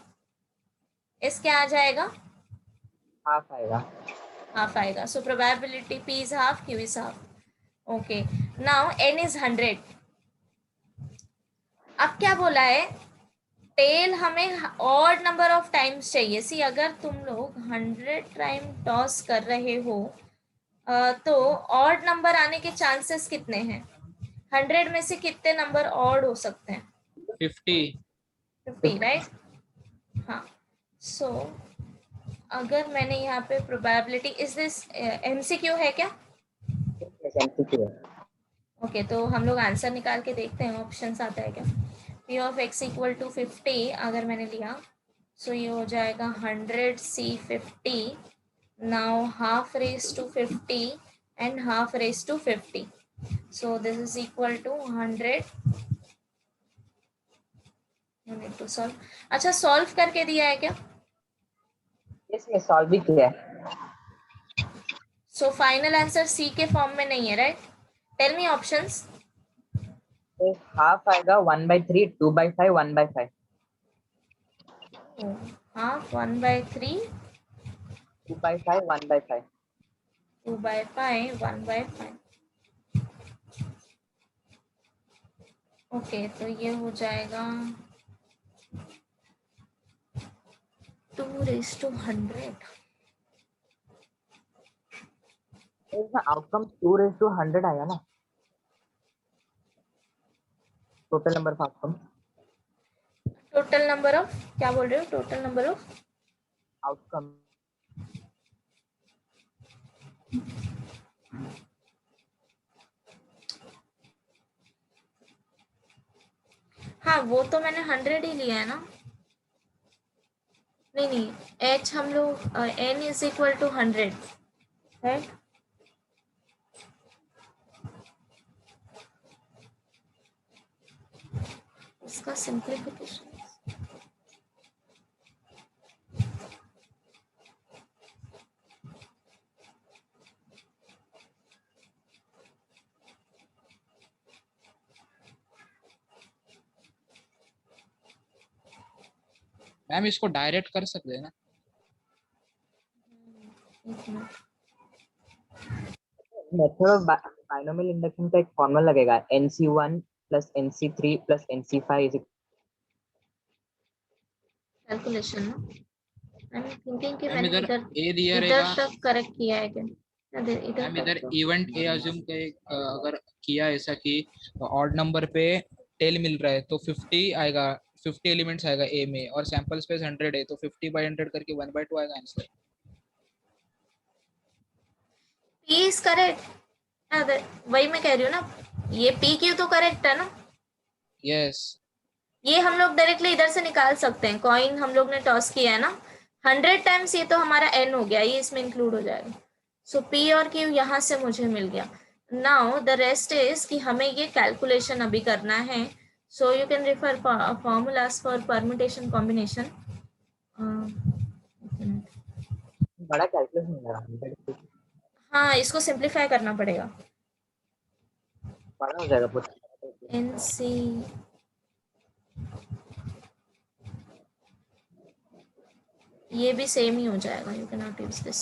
इस क्या आ जाएगा Half आएगा. हाफ आएगा so probability p is half q is half okay now n is 100 अब क्या बोला है टेल हमें ऑड नंबर ऑफ टाइम्स चाहिए सी अगर तुम लोग 100 टाइम टॉस कर रहे हो तो ऑड नंबर आने के चांसेस कितने हैं 100 में से कितने नंबर ऑड हो सकते हैं 50 राइट हाँ सो अगर मैंने यहाँ पे प्रोबेबिलिटी इज दिस MCQ है क्या Yes, MCQ है. ओके तो हम लोग आंसर निकाल के देखते हैं ऑप्शंस आता है क्या p of x equal to 50 अगर मैंने लिया सो ये हो जाएगा 100 c 50 now half raise to 50 and half raise to 50 so this is equal to 100 you need to solve अच्छा सॉल्व करके दिया है क्या Yes, मैं solve भी किया है. सो फाइनल आंसर c के फॉर्म में नहीं है right tell me options Yes, half आएगा 1/3, 2/5, 1/5. हाफ 1/3 2/5, 1/5. 2/5 1/5 ओके तो ये हो जाएगा 2:100 इसमें आउटकम 2:100 आया ना total number of outcome total number of क्या बोल रहे हो टोटल नंबर ऑफ आउटकम हाँ वो तो मैंने 100 ही लिया है ना नहीं h हम लोग n is equal to 100 right इसका सिंप्लीफिकेशन मैम इसको डायरेक्ट कर सकते हैं ना एक minute method of binomial induction का एक फॉर्मूला लगेगा NC1 plus NC3 plus NC5 is calculation ना आई एम थिंकिंग कि मैम मैंने इधर इधर ए दिया इधर रहेगा तक करेक्ट किया है क्या इधर मैम तक इधर तो इवेंट ए अज्यूम के अगर किया ऐसा कि ऑड नंबर पे टेल मिल रहा है तो 50 आएगा 50 एलिमेंट्स आएगा ए में और सैंपल स्पेस 100 है तो 50/100 करके 1/2 आएगा आंसर p इज करेक्ट वही मैं कह रही हूँ ना ये p q तो करेक्ट है ना यस ये हम लोग डायरेक्टली इधर से निकाल सकते हैं कॉइन हम लोग ने टॉस किया है ना 100 टाइम्स ये तो हमारा n हो गया ये इसमें इंक्लूड हो जाएगा सो p और q यहाँ से मुझे मिल गया नाउ द रेस्ट इज कि हमें ये कैलकुलेशन अभी करना है so you can refer formulas for permutation combination बड़ा कैलकुलेशन हो रहा है हाँ इसको सिंप्लीफाई करना पड़ेगा बड़ा हो जाएगा पूरा NC ये भी सेम ही हो जाएगा you can not use this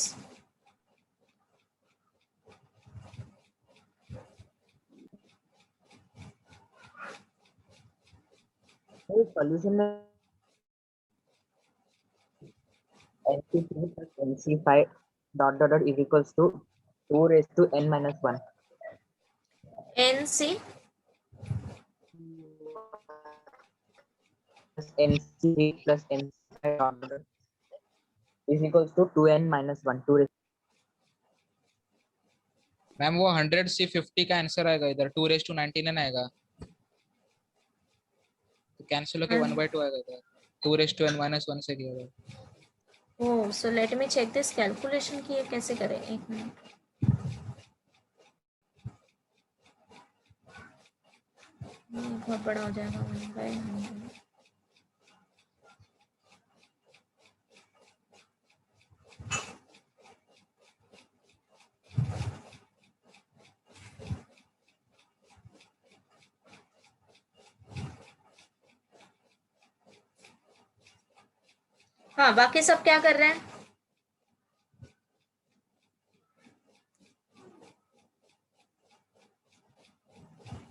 solution में NC3 plus NC5 dot dot dot is equals to 2 raised to n minus 1. NC Plus NC3 plus NC5 dot dot dot is equals to 2n minus 1. 2 raised ma'am वो 100 से 50 का answer आएगा इधर, 2 raised to 99 आएगा, तो cancel होके 1/2 आएगा इधर, 2 raised to n minus 1 से किया जाएगा। Oh, so let me check this calculation कि ये कैसे करें, एक मिनट। बहुत बड़ा हो जाएगा 1/100। हाँ, बाकी सब क्या कर रहे हैं?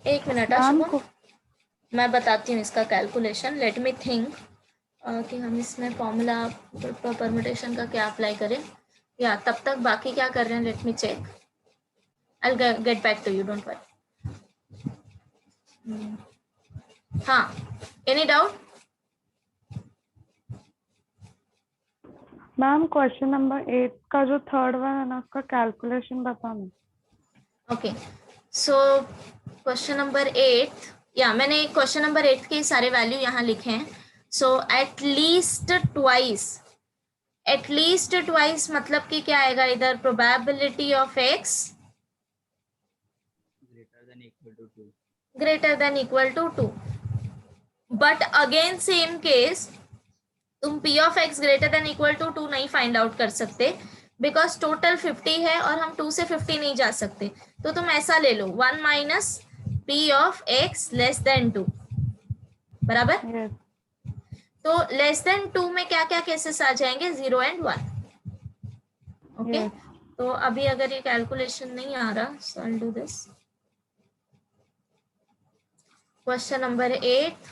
एक मिनट शुभम, मैं बताती हूँ इसका कैलकुलेशन। लेट मी थिंक कि हम इसमें फॉर्मूला परम्यूटेशन का क्या अप्लाई करें, या तब तक बाकी क्या कर रहे हैं, let me check. I will get back to you, don't worry. हाँ, any doubt? Ma'am question number 8 का जो थर्ड वन है ना, उसका कैलकुलेशन बताना। ओके, सो क्वेश्चन नंबर 8, या मैंने क्वेश्चन नंबर 8 के सारे वैल्यू यहाँ लिखे हैं। सो एट लीस्ट ट्वाइस मतलब कि क्या आएगा इधर, probability of x greater than equal to 2। But again same case, तुम p of x greater than equal to 2 नहीं फाइंड आउट कर सकते, बिकॉज टोटल 50 है और हम 2 से 50 नहीं जा सकते। तो तुम ऐसा ले लो, 1 minus p of x less then 2, बराबर। Yes. तो लेस देन 2 में क्या क्या केसेस आ जाएंगे, 0 and 1। Okay, Yes. तो अभी अगर ये कैलकुलेशन नहीं आ रहा, so I will do this. Question number 8,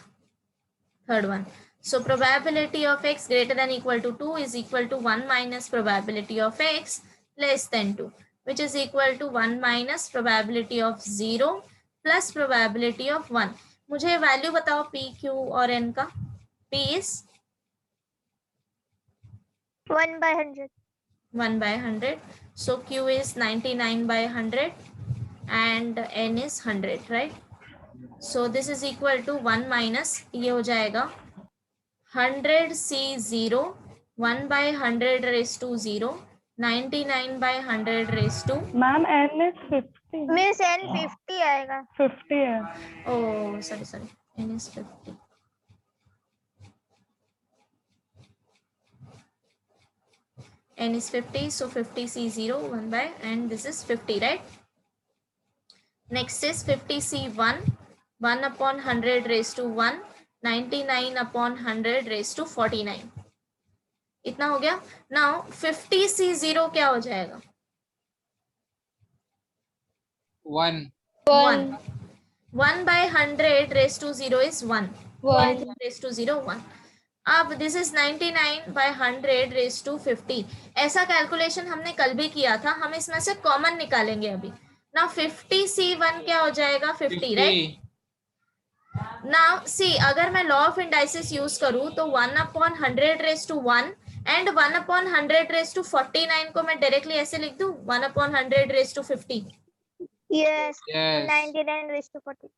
third one. So probability of x greater than equal to 2 is equal to 1 minus probability of x less than 2, which is equal to 1 minus probability of 0 plus probability of 1। मुझे value बताओ p, q और n का। p is 1/100. 1/100, so q is 99/100 and n is 100, right? So this is equal to 1 minus, ये हो जाएगा 100c0, 1/100 raised to 0, 99/100 raised to, ma'am n is 50। Miss n 50 आएगा। 50 है। oh sorry, n is 50। n is 50, so 50c0 1 by, and this is 50, right? Next is 50c1, 1/100 raised to 1, 99/100 raised to 49। इतना हो गया। Now 50c0 क्या हो जाएगा, 1 1/100 raised to 0 is 1, 1 raised to 0 1। अब this is 99/100 raised to 50। ऐसा calculation हमने कल भी किया था, हम इसमें से कॉमन निकालेंगे अभी। नाउ 50c1 क्या हो जाएगा, 50, राइट? नाउ सी, अगर मैं लॉ ऑफ इंडाइसिस यूज करूं तो 1/100 raised to 1 and 1/100 raised to 49 को मैं डायरेक्टली ऐसे लिख दूं, 1/100 raised to 50। Yes. Yes. 99 raised to 40.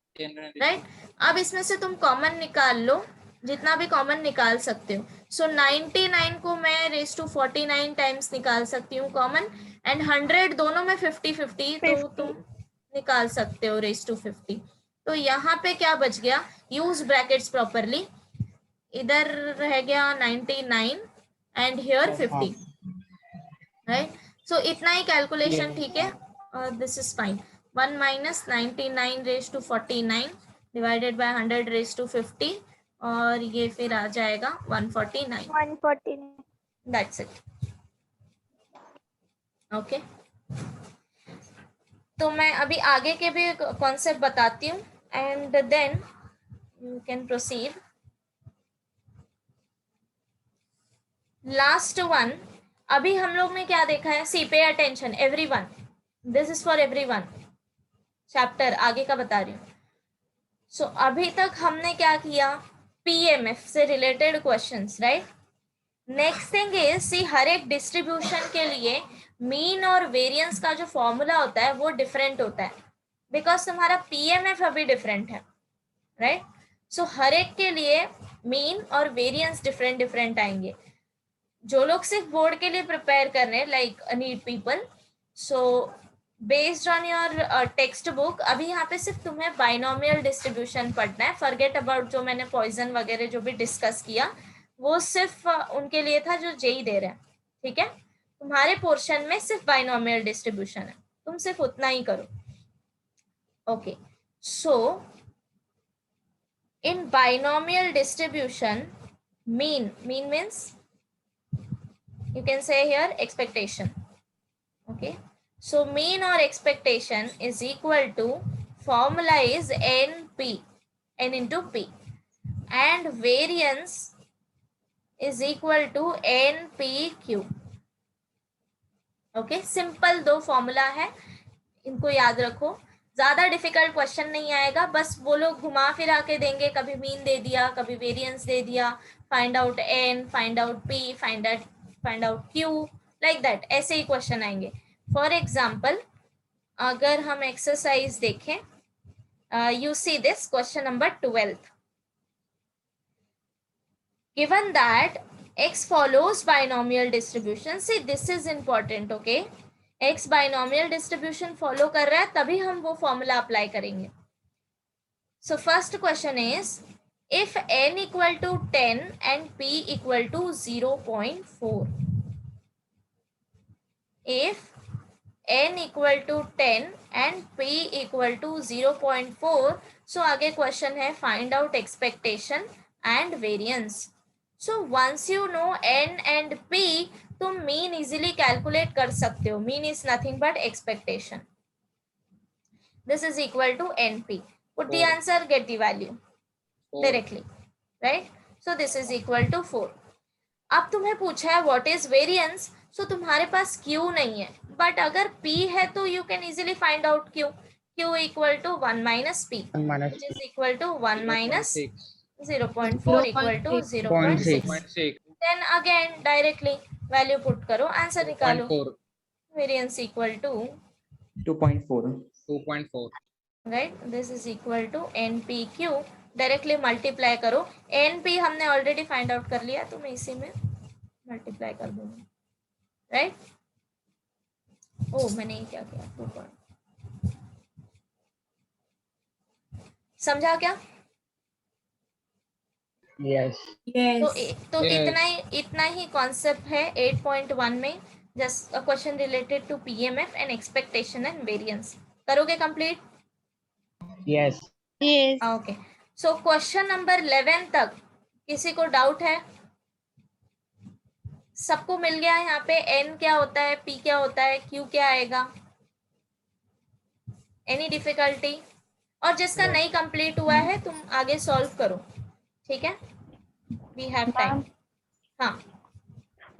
Right? अब इसमें से तुम कॉमन निकाल लो, जितना भी कॉमन निकाल सकते हो। सो 99 को मैं रेस टू 49 टाइम्स निकाल सकती हूँ कॉमन, एंड 100 दोनों में 50-50, तो तुम निकाल सकते हो रेस टू 50। तो यहाँ पे क्या बच गया, यूज ब्रैकेट्स प्रॉपरली, इधर रह गया 99 एंड हियर 50, राइट? सो इतना ही कैलकुलेशन, ठीक है, this is fine. 1 minus 99 raised to 49 divided by 100 raised to 50, और ये फिर आ जाएगा 149। 149. That's it. ओके, तो मैं अभी आगे के भी कॉन्सेप्ट बताती हूँ and then you can proceed. Last one, अभी हम लोग ने क्या देखा है, see pay attention everyone, this is for everyone, chapter आगे का बता रही हूँ। सो अभी तक हमने क्या किया, पीएमएफ से related questions, right. Next thing is, see हर एक डिस्ट्रीब्यूशन के लिए मीन और वेरिएंस का जो फॉर्मूला होता है वो डिफरेंट होता है, बिकॉज तुम्हारा पीएमएफ अभी डिफरेंट है, राइट। सो हर एक के लिए मीन और वेरिएंस डिफरेंट डिफरेंट आएंगे। जो लोग सिर्फ बोर्ड के लिए प्रिपेयर कर रहे हैं, like need people, so based on your text book, अभी यहाँ पे सिर्फ तुम्हें बाइनोमियल डिस्ट्रीब्यूशन पढ़ना है। फॉरगेट अबाउट जो मैंने पॉइजन वगैरह जो भी डिस्कस किया, वो सिर्फ उनके लिए था जो जेई दे रहे हैं, ठीक है। तुम्हारे पोर्शन में सिर्फ बाइनोमियल डिस्ट्रीब्यूशन है, तुम सिर्फ उतना ही करो। Okay, so in binomial distribution, mean means you can say here expectation, okay. So mean or expectation is equal to, formula is NP, N into P, and variance is equal to NPQ, okay. Simple दो formula है, इनको याद रखो, ज्यादा difficult question नहीं आएगा, बस वो लोग घुमा फिरा के देंगे, कभी मीन दे दिया, कभी वेरिएंस दे दिया, find out n, find out p, find out q, like that, ऐसे ही क्वेश्चन आएंगे। फॉर एग्जाम्पल अगर हम एक्सरसाइज देखें, you see this question number 12, given that x follows binomial distribution, see this is important, okay, x binomial distribution follow कर रहा है तभी हम वो फॉर्मूला अप्लाई करेंगे। So first question is, if n equal to 10 and p equal to 0.4, if n equal to 10 and p equal to 0.4, so आगे question है find out expectation and variance. So once you know n and p, तुम mean easily calculate कर सकते हो, mean is nothing but expectation, this is equal to np, put the answer, get the value directly, right. So this is equal to 4. अब तुम्हें पूछा है what is variance, so तुम्हारे पास q नहीं है, बट अगर p है तो you can easily find out q, q equal to 1 minus p, which is equal to 1 minus 0.4 equal to 0.6. Then again directly value put करो, आंसर निकालो, variance equal to 2.4, right, this is equal to npq, directly multiply करो, np हमने already find out कर लिया, तो मैं इसी में मल्टीप्लाई कर दूंगी, राइट। ओ मैंने ये क्या किया, 2. समझा क्या? Yes. तो इतना ही कॉन्सेप्ट है 8.1 में, just a question related to PMF and expectation and variance. करोगे complete? Yes. Okay, so question number 11 तक किसी को डाउट है? सबको मिल गया यहाँ पे, एन क्या होता है, पी क्या होता है, क्यू क्या आएगा? Any difficulty? और जिसका नहीं कंप्लीट हुआ है तुम आगे सॉल्व करो, ठीक है, वी हैव टाइम। हाँ,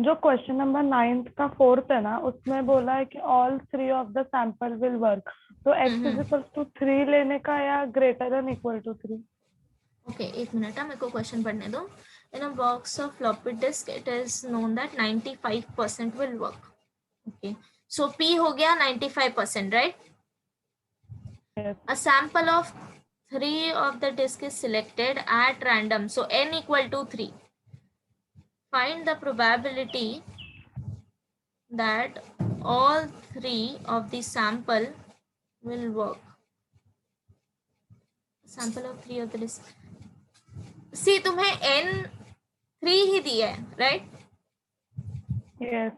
जो क्वेश्चन नंबर 9 का 4th है ना, उसमें बोला है कि all 3 of the sample will work, तो x इज इक्वल टू 3 लेने का या greater than equal to 3? Okay, एक मिनट, मेरे को क्वेश्चन पढ़ने दो। In a box of floppy disk it is known that 95% will work. Okay, so p हो गया 95%, right? A sample of 3 of the disk is selected at random, so n equal to 3. Find the probability that all 3 of the sample will work. Sample of 3 of the disk. See, तुम्हें n 3 ही दिया है, right? Yes.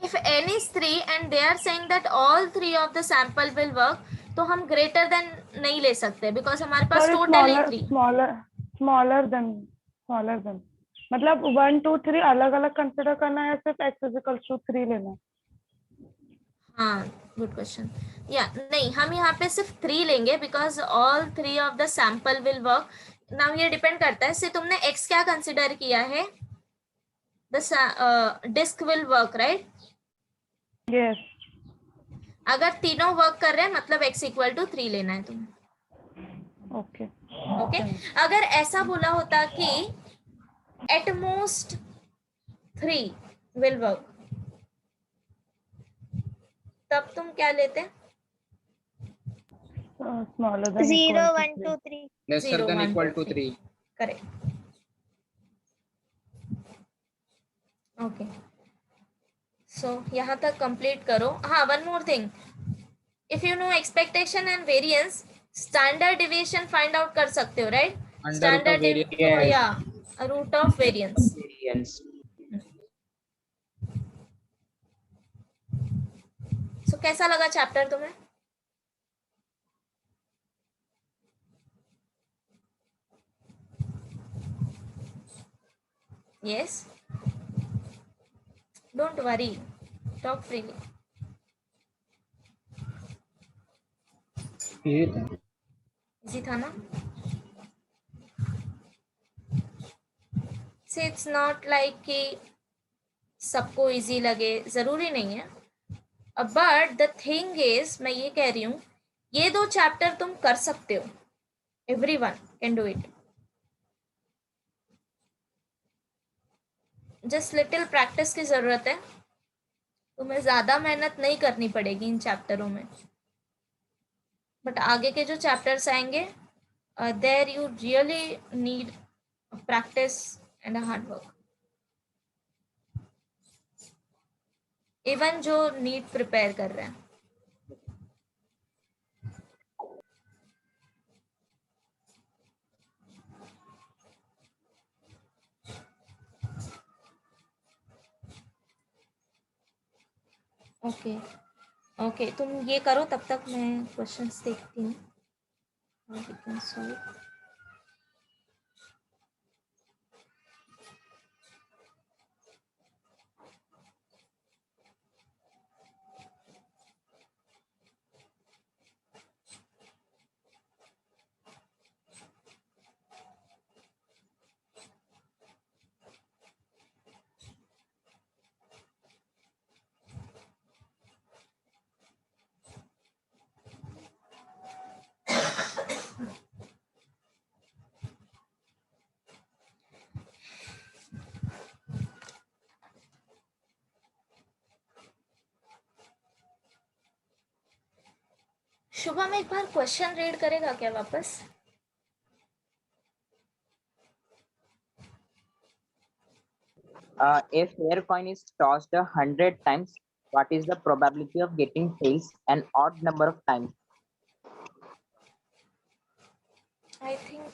If n is 3 and they are saying that all 3 of the sample will work, तो हम greater than नहीं ले सकते because हमारे पास total है 3. Smaller than मतलब 1 2 3 अलग अलग कंसिडर करना है, सिर्फ x is equal to 3 लेना है? हाँ, गुड क्वेश्चन। या नहीं, हम यहाँ पे सिर्फ 3 लेंगे because all 3 of the sample will work. Now ये डिपेंड करता है, से तुमने x क्या कंसिडर किया है? the disk will work, right? Yes. अगर तीनों वर्क कर रहे हैं मतलब x इक्वल टू 3 लेना है तुम्हें. Okay. ओके अगर ऐसा बोला होता कि एट मोस्ट 3 विल वर्क, तब तुम क्या लेते? Smaller than 0, equal to 1, 3. 2, 3. lesser 0, than 1, equal 2, to 3. Correct. Okay so यहाँ तक कंप्लीट करो. हाँ, one more thing, if you know expectation and variance, standard deviation find out कर सकते हो, right? Under root of variance. Yes. या root of variance. Variance. सो कैसा लगा चैप्टर तुम्हें? Yes, don't worry, talk freely. Easy था ना? से इट्स नॉट लाइक कि सबको इजी लगे, जरूरी नहीं है. बट द थिंग इज, मैं ये कह रही हूँ, ये 2 चैप्टर तुम कर सकते हो. Everyone can do it. Just little practice की जरूरत है. तुम्हें ज्यादा मेहनत नहीं करनी पड़ेगी इन चैप्टरों में, बट आगे के जो चैप्टर्स आएंगे there you really need practice and hard work. Even जो नीट प्रिपेयर कर रहे हैं. ओके ओके तुम ये करो, तब तक मैं क्वेश्चंस देखती हूँ. How we can solve. Shubham एक बार क्वेश्चन रीड करेगा क्या वापस? If fair coin is tossed 100 times, what is the probability of getting tails an odd number of times? I think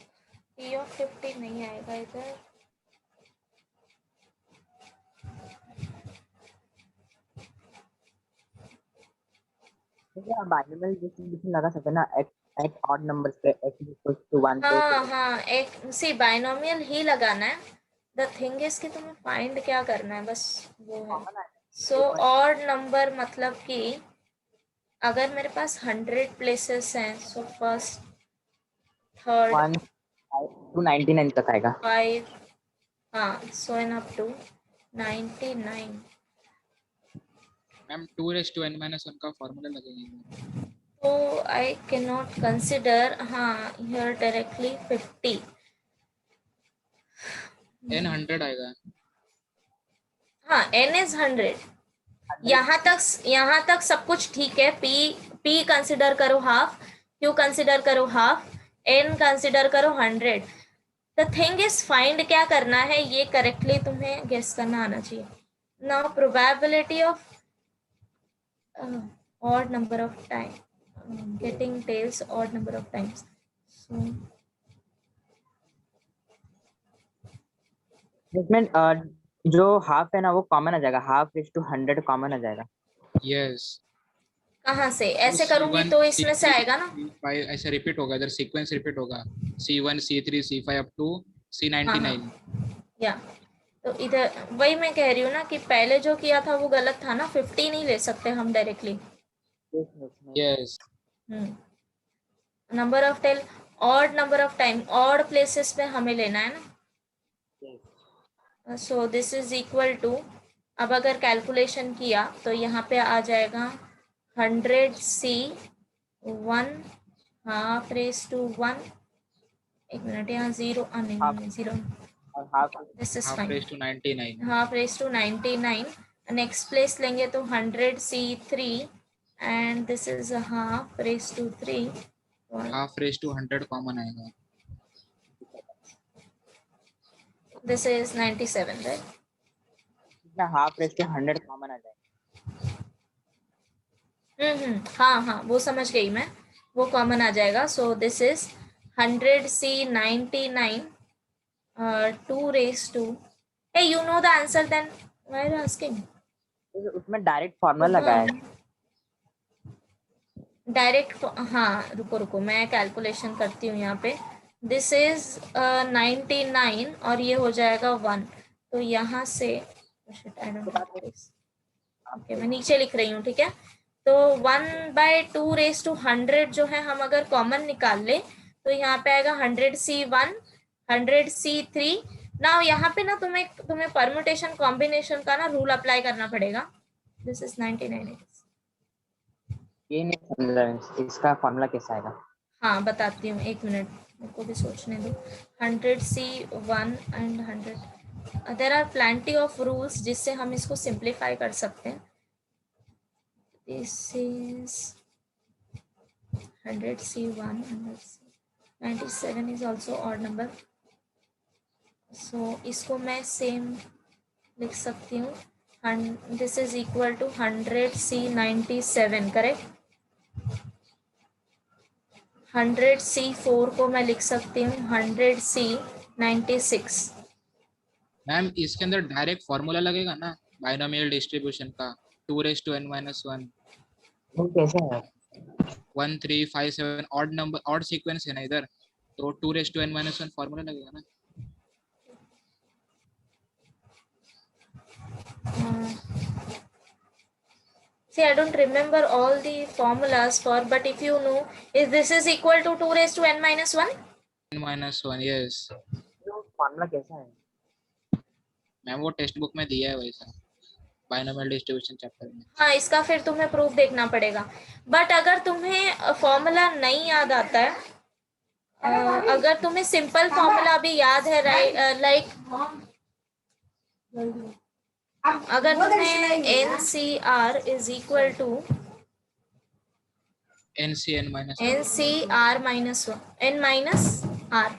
P of 50 नहीं आएगा इधर. बाइनोमियल डिस्ट्रीब्यूशन लगा सकते हैं ना, at odd numbers पे x equals to 1 पे. हाँ एक सी बाइनोमियल ही लगाना है. द थिंग इज कि तुम्हें फाइंड क्या करना है, बस वो है. सो ऑड नंबर मतलब कि अगर मेरे पास 100 प्लेसेस हैं, सो फर्स्ट, थर्ड, 1 to 99 तक आएगा. 5, हाँ, so N up to 99. Ma'am 2⁻n−1 का फॉर्मूला लगेगा. तो आई कैन नॉट कंसिडर, हाँ, हियर डायरेक्टली 50. n 100 आएगा. हाँ, n इज 100. यहाँ तक सब कुछ ठीक है. p कंसिडर करो हाफ, q कंसिडर करो हाफ, n कंसिडर करो 100. द थिंग इज फाइंड क्या करना है, ये करेक्टली तुम्हें गेस करना आना चाहिए. Now probability of odd number of time getting tails odd number of times. So इसमें जो हाफ है ना वो कॉमन आ जाएगा, हाफ इज टू 100 कॉमन आ जाएगा. यस. कहाँ से ऐसे करूंगी तो इसमें से आएगा ना. ऐसे रिपीट होगा, इधर सीक्वेंस रिपीट होगा. C1 C3 C5 up to C99. या तो इधर वही मैं कह रही हूँ ना कि पहले जो किया था वो गलत था ना. 50 नहीं ले सकते हम directly. Yes. Number of tail, odd number of time, odd places पे हमें लेना है ना. So this is equal to, अब अगर कैलकुलेशन किया तो यहाँ पे आ जाएगा 100C1 हाफ रेस टू 1, एक मिनट यहाँ जीरो नहीं जीरो, और half this is half fine, raise to 99 half raise to 99, next place लेंगे तो 100C3 and this is half raise to 3, half raise to 100 common आएगा this is 97 right. Half raise to 100 common आ जाएगा. हाँ वो समझ गई मैं, वो कॉमन आ जाएगा. सो this is 100C99 2 raised to, hey you know the answer then why are you asking? उसमें डायरेक्ट फॉर्मूला लगाया है. डायरेक्ट, हाँ रुको मैं कैलकुलेशन करती हूँ यहाँ पे. दिस इज 99 और ये हो जाएगा 1, तो यहाँ से ओके मैं नीचे लिख रही हूँ, ठीक है. तो 1/2 raised to 100 जो है हम अगर कॉमन निकाल ले तो यहाँ पे आएगा 100C1 100C3. नाउ यहाँ पे ना तुम्हें परम्यूटेशन कॉम्बिनेशन का ना रूल अप्लाई करना पड़ेगा. This is 99. ये नहीं समझा इसका फॉर्मूला कैसा आएगा. हाँ बताती हूँ, एक मिनट मेरे को भी सोचने दो. 100C1 and 100, there are plenty of rules जिससे हम इसको सिंप्लीफाई कर सकते हैं. This is 100C1 97 is also odd number. So इसको मैं सेम लिख सकती हूँ. This is equal to 100C97 correct. 100C4 को मैं लिख सकती हूँ 100C96. मैम इसके अंदर डायरेक्ट फॉर्मूला लगेगा ना बाइनोमियल डिस्ट्रीब्यूशन का 2 raised to n-1. वो कैसे है. 1 3 5 7 ऑड नंबर ऑड सीक्वेंस है ना इधर, तो 2 raised to n-1 फॉर्मूला लगेगा ना. See, I don't remember all the formulas for, but if you know, is this is equal to 2 raised to n-1? n-1 yes. Formula कैसा है. Ma'am वो text book में दिया है वैसा बाइनोमियल डिस्ट्रीब्यूशन चैप्टर में. हाँ इसका फिर तुम्हें प्रूफ देखना पड़ेगा. बट अगर तुम्हें फॉर्मूला नहीं याद आता है, अगर तुम्हें सिंपल फॉर्मूला भी याद है लाइक अगर तुम्हें NCR is equal to NCR -n-r,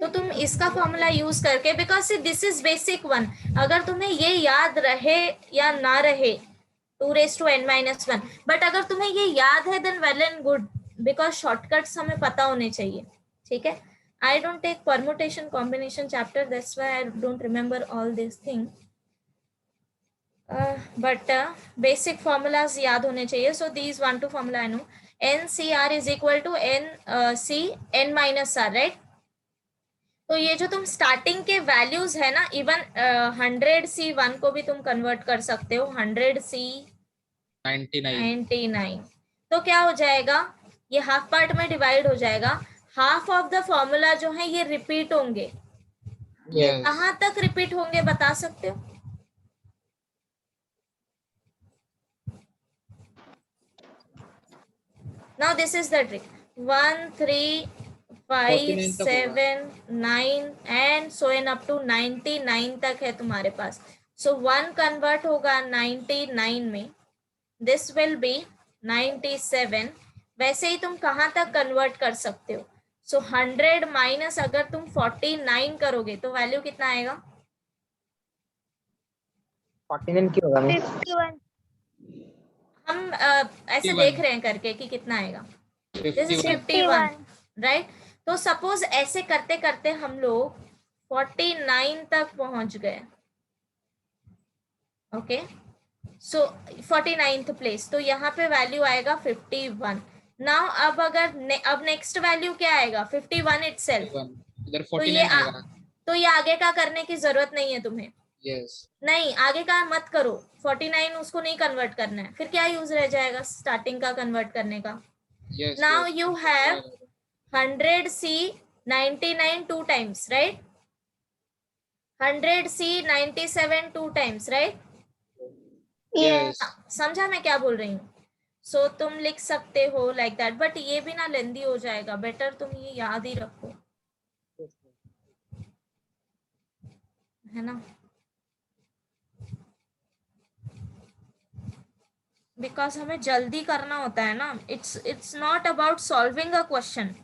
तो तुम इसका फॉर्मूला यूज करके, because this is basic one, अगर तुम्हें ये याद रहे या ना रहे 2 raised to n-1, बट अगर तुम्हें ये याद है then well and good, because shortcuts हमें पता होने चाहिए, ठीक है. I don't take permutation combination chapter, that's why I don't remember all this thing, but basic formulas याद होने चाहिए. So these 1 2 formula I know. NCR is equal to n-r, right. तो ये जो तुम स्टार्टिंग के वैल्यूज है ना, इवन 100C1 को भी तुम कन्वर्ट कर सकते हो 100C99. तो क्या हो जाएगा, ये हाफ पार्ट में डिवाइड हो जाएगा. हाफ ऑफ द फॉर्मूला जो है ये रिपीट होंगे. yes. कहाँ तक रिपीट होंगे बता सकते हो. Now this is the trick. 1 3 5 7 9 and so on up to 99 तक है तुम्हारे पास. So 1 कन्वर्ट होगा 99 में, this will be 97. वैसे ही तुम कहाँ तक कन्वर्ट कर सकते हो. So 100 माइनस अगर तुम 49 करोगे तो वैल्यू कितना आएगा. 49 क्यों होगा. 51. हम ऐसे देख रहे हैं करके कि कितना आएगा. This is 51 right. तो सपोज ऐसे करते करते हम लोग 49 तक पहुंच गए. ओके सो 49th प्लेस, तो यहाँ पे वैल्यू आएगा 51. नाउ अब अगर अब नेक्स्ट वैल्यू क्या आएगा 51 इटसेल्फ. इधर तो 49 ये आएगा. तो ये आगे का करने की जरूरत नहीं है तुम्हें. yes. नहीं आगे का मत करो, 49 उसको नहीं कन्वर्ट करना है. फिर क्या यूज रह जाएगा स्टार्टिंग का कन्वर्ट करने का. yes. Now yes. You have 100C99 2 times, right? 100C 97 2 times, right? Yes. समझा मैं क्या बोल रही हूँ? सो तुम लिख सकते हो लाइक दैट, बट ये भी ना लेंदी हो जाएगा, बेटर तुम ये याद ही रखो, है ना? बिकॉज हमें जल्दी करना होता है ना. It's not about solving a question,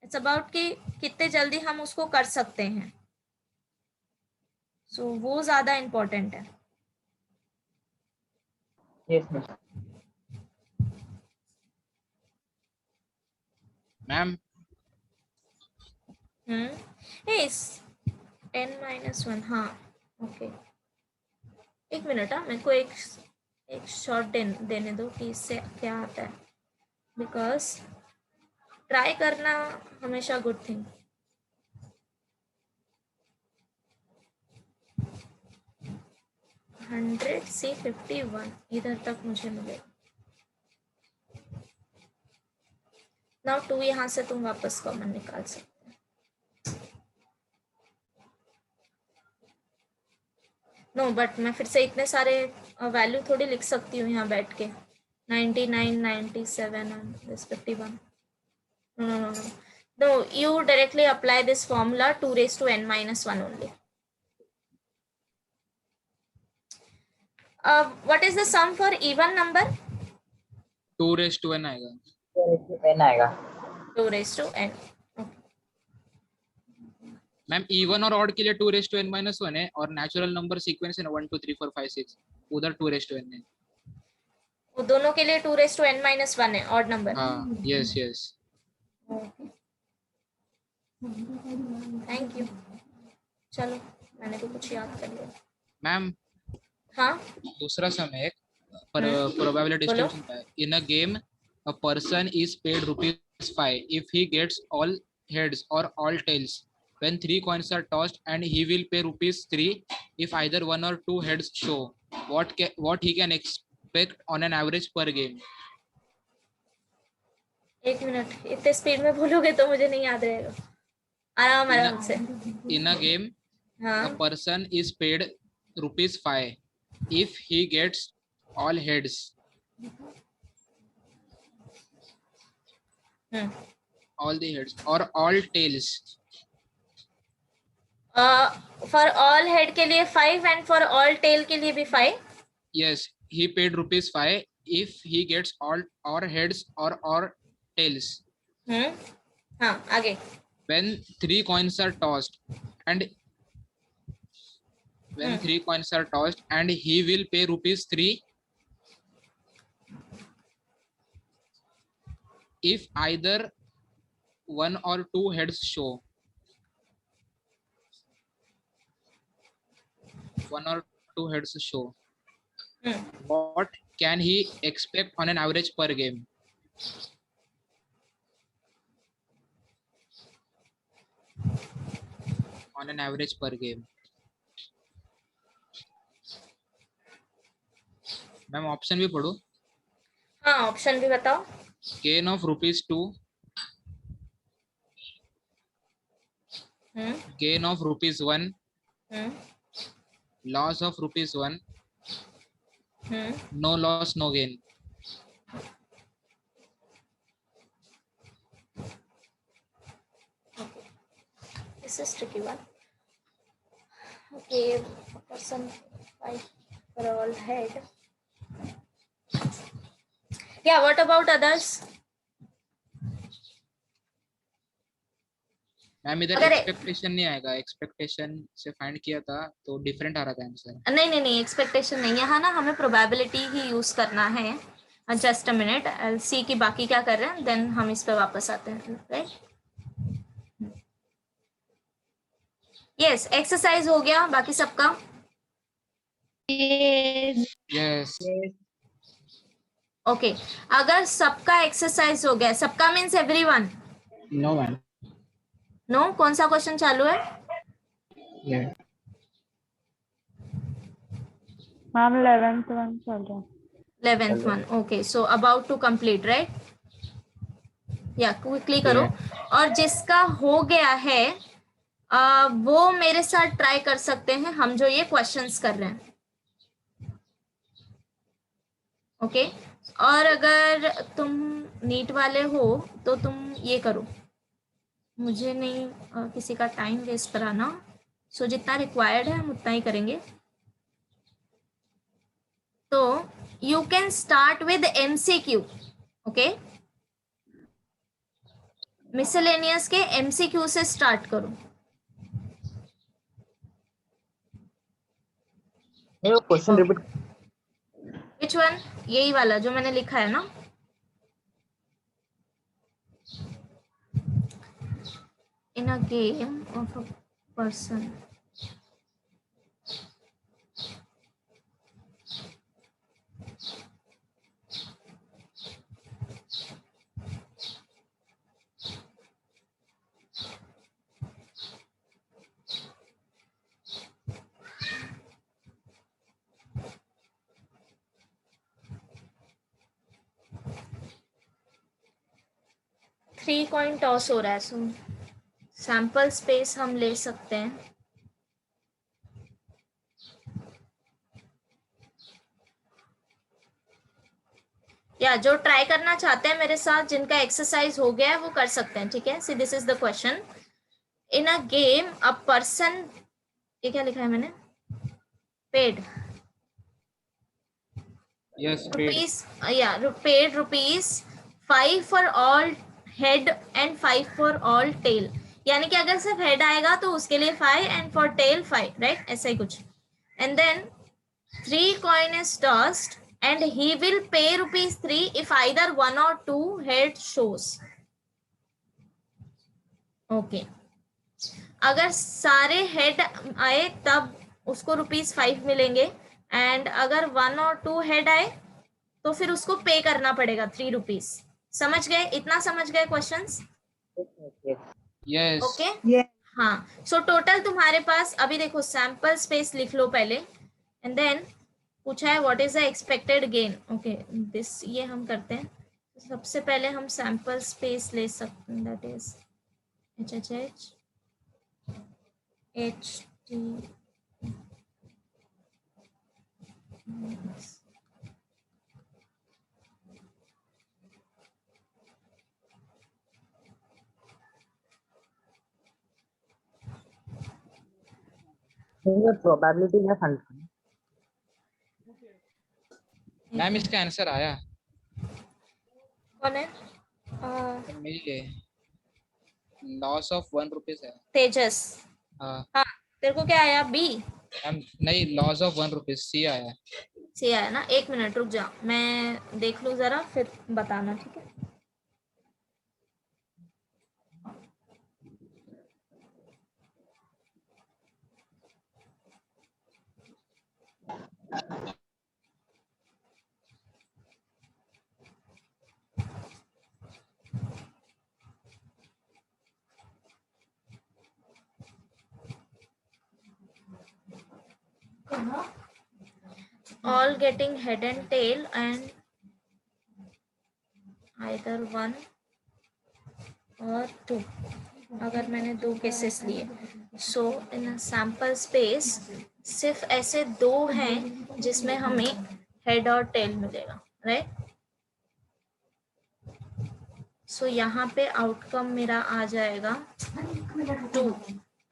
it's about कि कितने जल्दी हम उसको कर सकते हैं. सो वो ज्यादा इम्पोर्टेंट है. Yes, miss. मैम इस n-1, हाँ ओके. एक मिनट, हाँ मेरे को एक शॉट देने दो कि इससे क्या आता है, बिकॉज ट्राई करना हमेशा गुड थिंग. से 51 इधर तक मुझे मिले. नाउ 2 यहाँ से तुम वापस कॉमन निकाल सकते हो. नो बट मैं फिर से इतने सारे वैल्यू थोड़ी लिख सकती हूँ यहाँ बैठ के. 99, 97 and this 51. No, you directly apply this formula 2 raised to n-1 only. What is the sum for even number? 2 raised to n आएगा. 2 आएगा. 2 raised to n. Ma'am even और ऑड के लिए 2 raised to n-1 है, और natural number sequence है ना 1 2 3 4 5 6, उधर 2 raised to n है. वो दोनों के लिए 2 raised to n-1 है ऑड नंबर. हाँ यस यस. Thank you. चलो मैंने तो कुछ याद कर लिया. मैम हाँ दूसरा सम है, प्रोबेबिलिटी बोलो. डिस्ट्रीब्यूशन का. In a game a person is paid ₹5 if he gets all heads or all tails. When 3 coins are tossed, and he will pay ₹3 if either 1 or 2 heads show. What he can expect on an average per game? एक minute, इतने speed में बोलोगे तो मुझे नहीं याद रहेगा. आराम से. In a game, हाँ a person is paid ₹5 if he gets all heads, all the heads or all tails. For all head के लिए 5 एंड फॉर ऑल टेल के लिए भी 5. Yes, he paid ₹5 if he gets all heads or tails. हाँ आगे. When 3 coins are tossed, and when 3 coins are tossed, and he will pay ₹3 if either 1 or 2 heads show. 1 or 2 heads show. What can he expect on an average per game? On an average per game. Ma'am option भी पढ़ो. हाँ option भी बताओ. Gain of ₹2, gain of ₹1, loss of ₹1, no loss no gain. This is tricky one. Okay, person 5 for all head. Yeah, what about others? Ma'am इधर अगर expectation नहीं आएगा. Expectation से फाइंड किया था तो डिफरेंट आ रहा था आंसर. नहीं एक्सपेक्टेशन नहीं, यहाँ ना हमें प्रोबेबिलिटी ही यूज करना है. जस्ट अ मिनट, आई सी कि बाकी क्या कर रहे हैं, देन हम इस पे वापस आते हैं. राइट. यस, एक्सरसाइज हो गया बाकी सबका. यस. ओके, अगर सबका एक्सरसाइज हो गया, सबका means everyone. No, ma'am. No, कौन सा क्वेश्चन चालू है? Yeah. मैम 11th वन चल रहा है. 11th one. Okay, so about to complete, right? या क्विकली करो. और जिसका हो गया है वो मेरे साथ ट्राई कर सकते हैं, हम जो ये क्वेश्चंस कर रहे हैं। ओके और अगर तुम नीट वाले हो तो तुम ये करो, मुझे नहीं किसी का टाइम वेस्ट कराना। सो जितना रिक्वायर्ड है हम उतना ही करेंगे। तो you can start with MCQ। Okay, miscellaneous के MCQ से स्टार्ट करो। नहीं वो क्वेश्चन रिपीट विच वन? यही वाला जो मैंने लिखा है ना। In a game of a person, three coin toss हो रहा है। सो सैंपल स्पेस हम ले सकते हैं। या जो ट्राई करना चाहते हैं मेरे साथ, जिनका एक्सरसाइज हो गया है वो कर सकते हैं। ठीक है, see this is the question. In a game a person, ये क्या लिखा है मैंने, पेड Yes, paid. रुपीज, या paid rupees 5 for all head and 5 for all tail. यानी कि अगर सिर्फ हेड आएगा तो उसके लिए 5 एंड फॉर टेल 5, राइट, ऐसा ही कुछ। And then 3 coin is tossed and he will pay ₹3 if either 1 or 2 head shows. Okay. अगर सारे हेड आए तब उसको ₹5 मिलेंगे, एंड अगर 1 और 2 हेड आए तो फिर उसको पे करना पड़ेगा ₹3। समझ गए? इतना समझ गए क्वेश्चंस? Yes. ओके हाँ। सो टोटल तुम्हारे पास अभी देखो, सैंपल स्पेस लिख लो पहले, एंड देन पूछा है what is the expected gain. Okay this, ये हम करते हैं। सबसे पहले हम सैंपल स्पेस ले सकते हैं, दैट इज HHH प्रोबेबिलिटी है 100। मैम इसका आंसर आया कौन है? मेल है, लॉस ऑफ ₹1 है। तेजस। हाँ हाँ, तेरे को क्या आया? बी मैम, नहीं लॉस ऑफ ₹1 सी आया। से आया ना? 1 मिनट रुक जा, मैं देख लूँ जरा, फिर बताना। ठीक है, all getting head and tail and either 1 और 2। अगर मैंने 2 केसेस लिए, सो इन सैंपल स्पेस सिर्फ ऐसे 2 हैं जिसमें हमें हेड और टेल मिलेगा, राइट। सो यहाँ पे आउटकम मेरा आ जाएगा 2,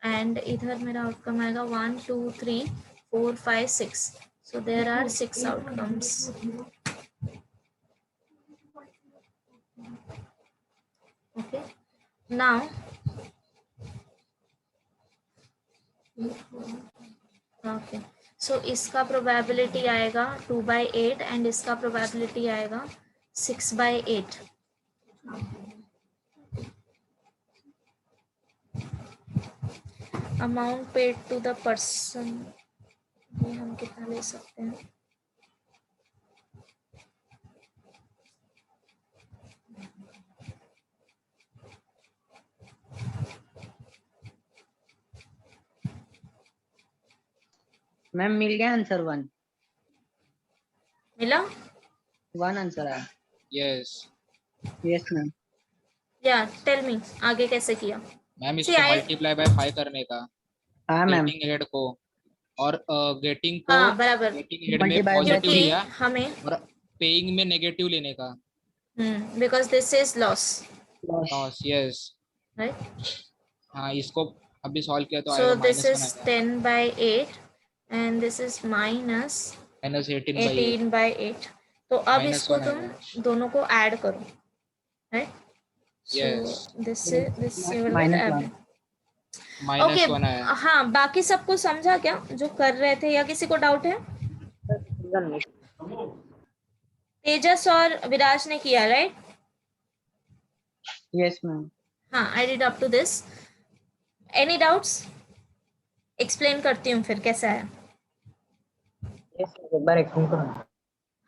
एंड इधर मेरा आउटकम आएगा 1 2 3 4 5 6। So there are 6 outcomes. Okay. Now, okay. So इसका probability आएगा 2/8 and इसका probability आएगा 6/8. Amount paid to the person, ये हम कितना ले सकते हैं? मैम मिल गया आंसर 1 मिला? 1 आंसर है। Yes yes ma'am. या टेल मी आगे कैसे किया? मैम See, इसको I मल्टीप्लाई बाय 5 करने का, हाँ मैम, गेटिंग हेड को, और गेटिंग को हाँ बराबर, गेटिंग हेड में Multiply by पॉजिटिव क्योंकि लिया हमें और पेइंग में नेगेटिव लेने का। Because this is loss, loss, yes. Right? हाँ, इसको अभी सॉल्व किया तो So आएगा this -1 is आएगा, 10 by 8 and this is minus -18/8, 18 by 8. तो अब इसको -1 तुम आएगा। दोनों को ऐड करो, right? So yes, this you will get minus add. 1. Okay, -1 आया। हाँ बाकी सबको समझा क्या जो कर रहे थे, या किसी को डाउट है? तेजस और विराज ने किया, राइट? Yes ma'am. हाँ, I did up to this. Any doubts? Explain करती हूँ फिर कैसा है। Yes, एक बार एक्सप्लेन करो।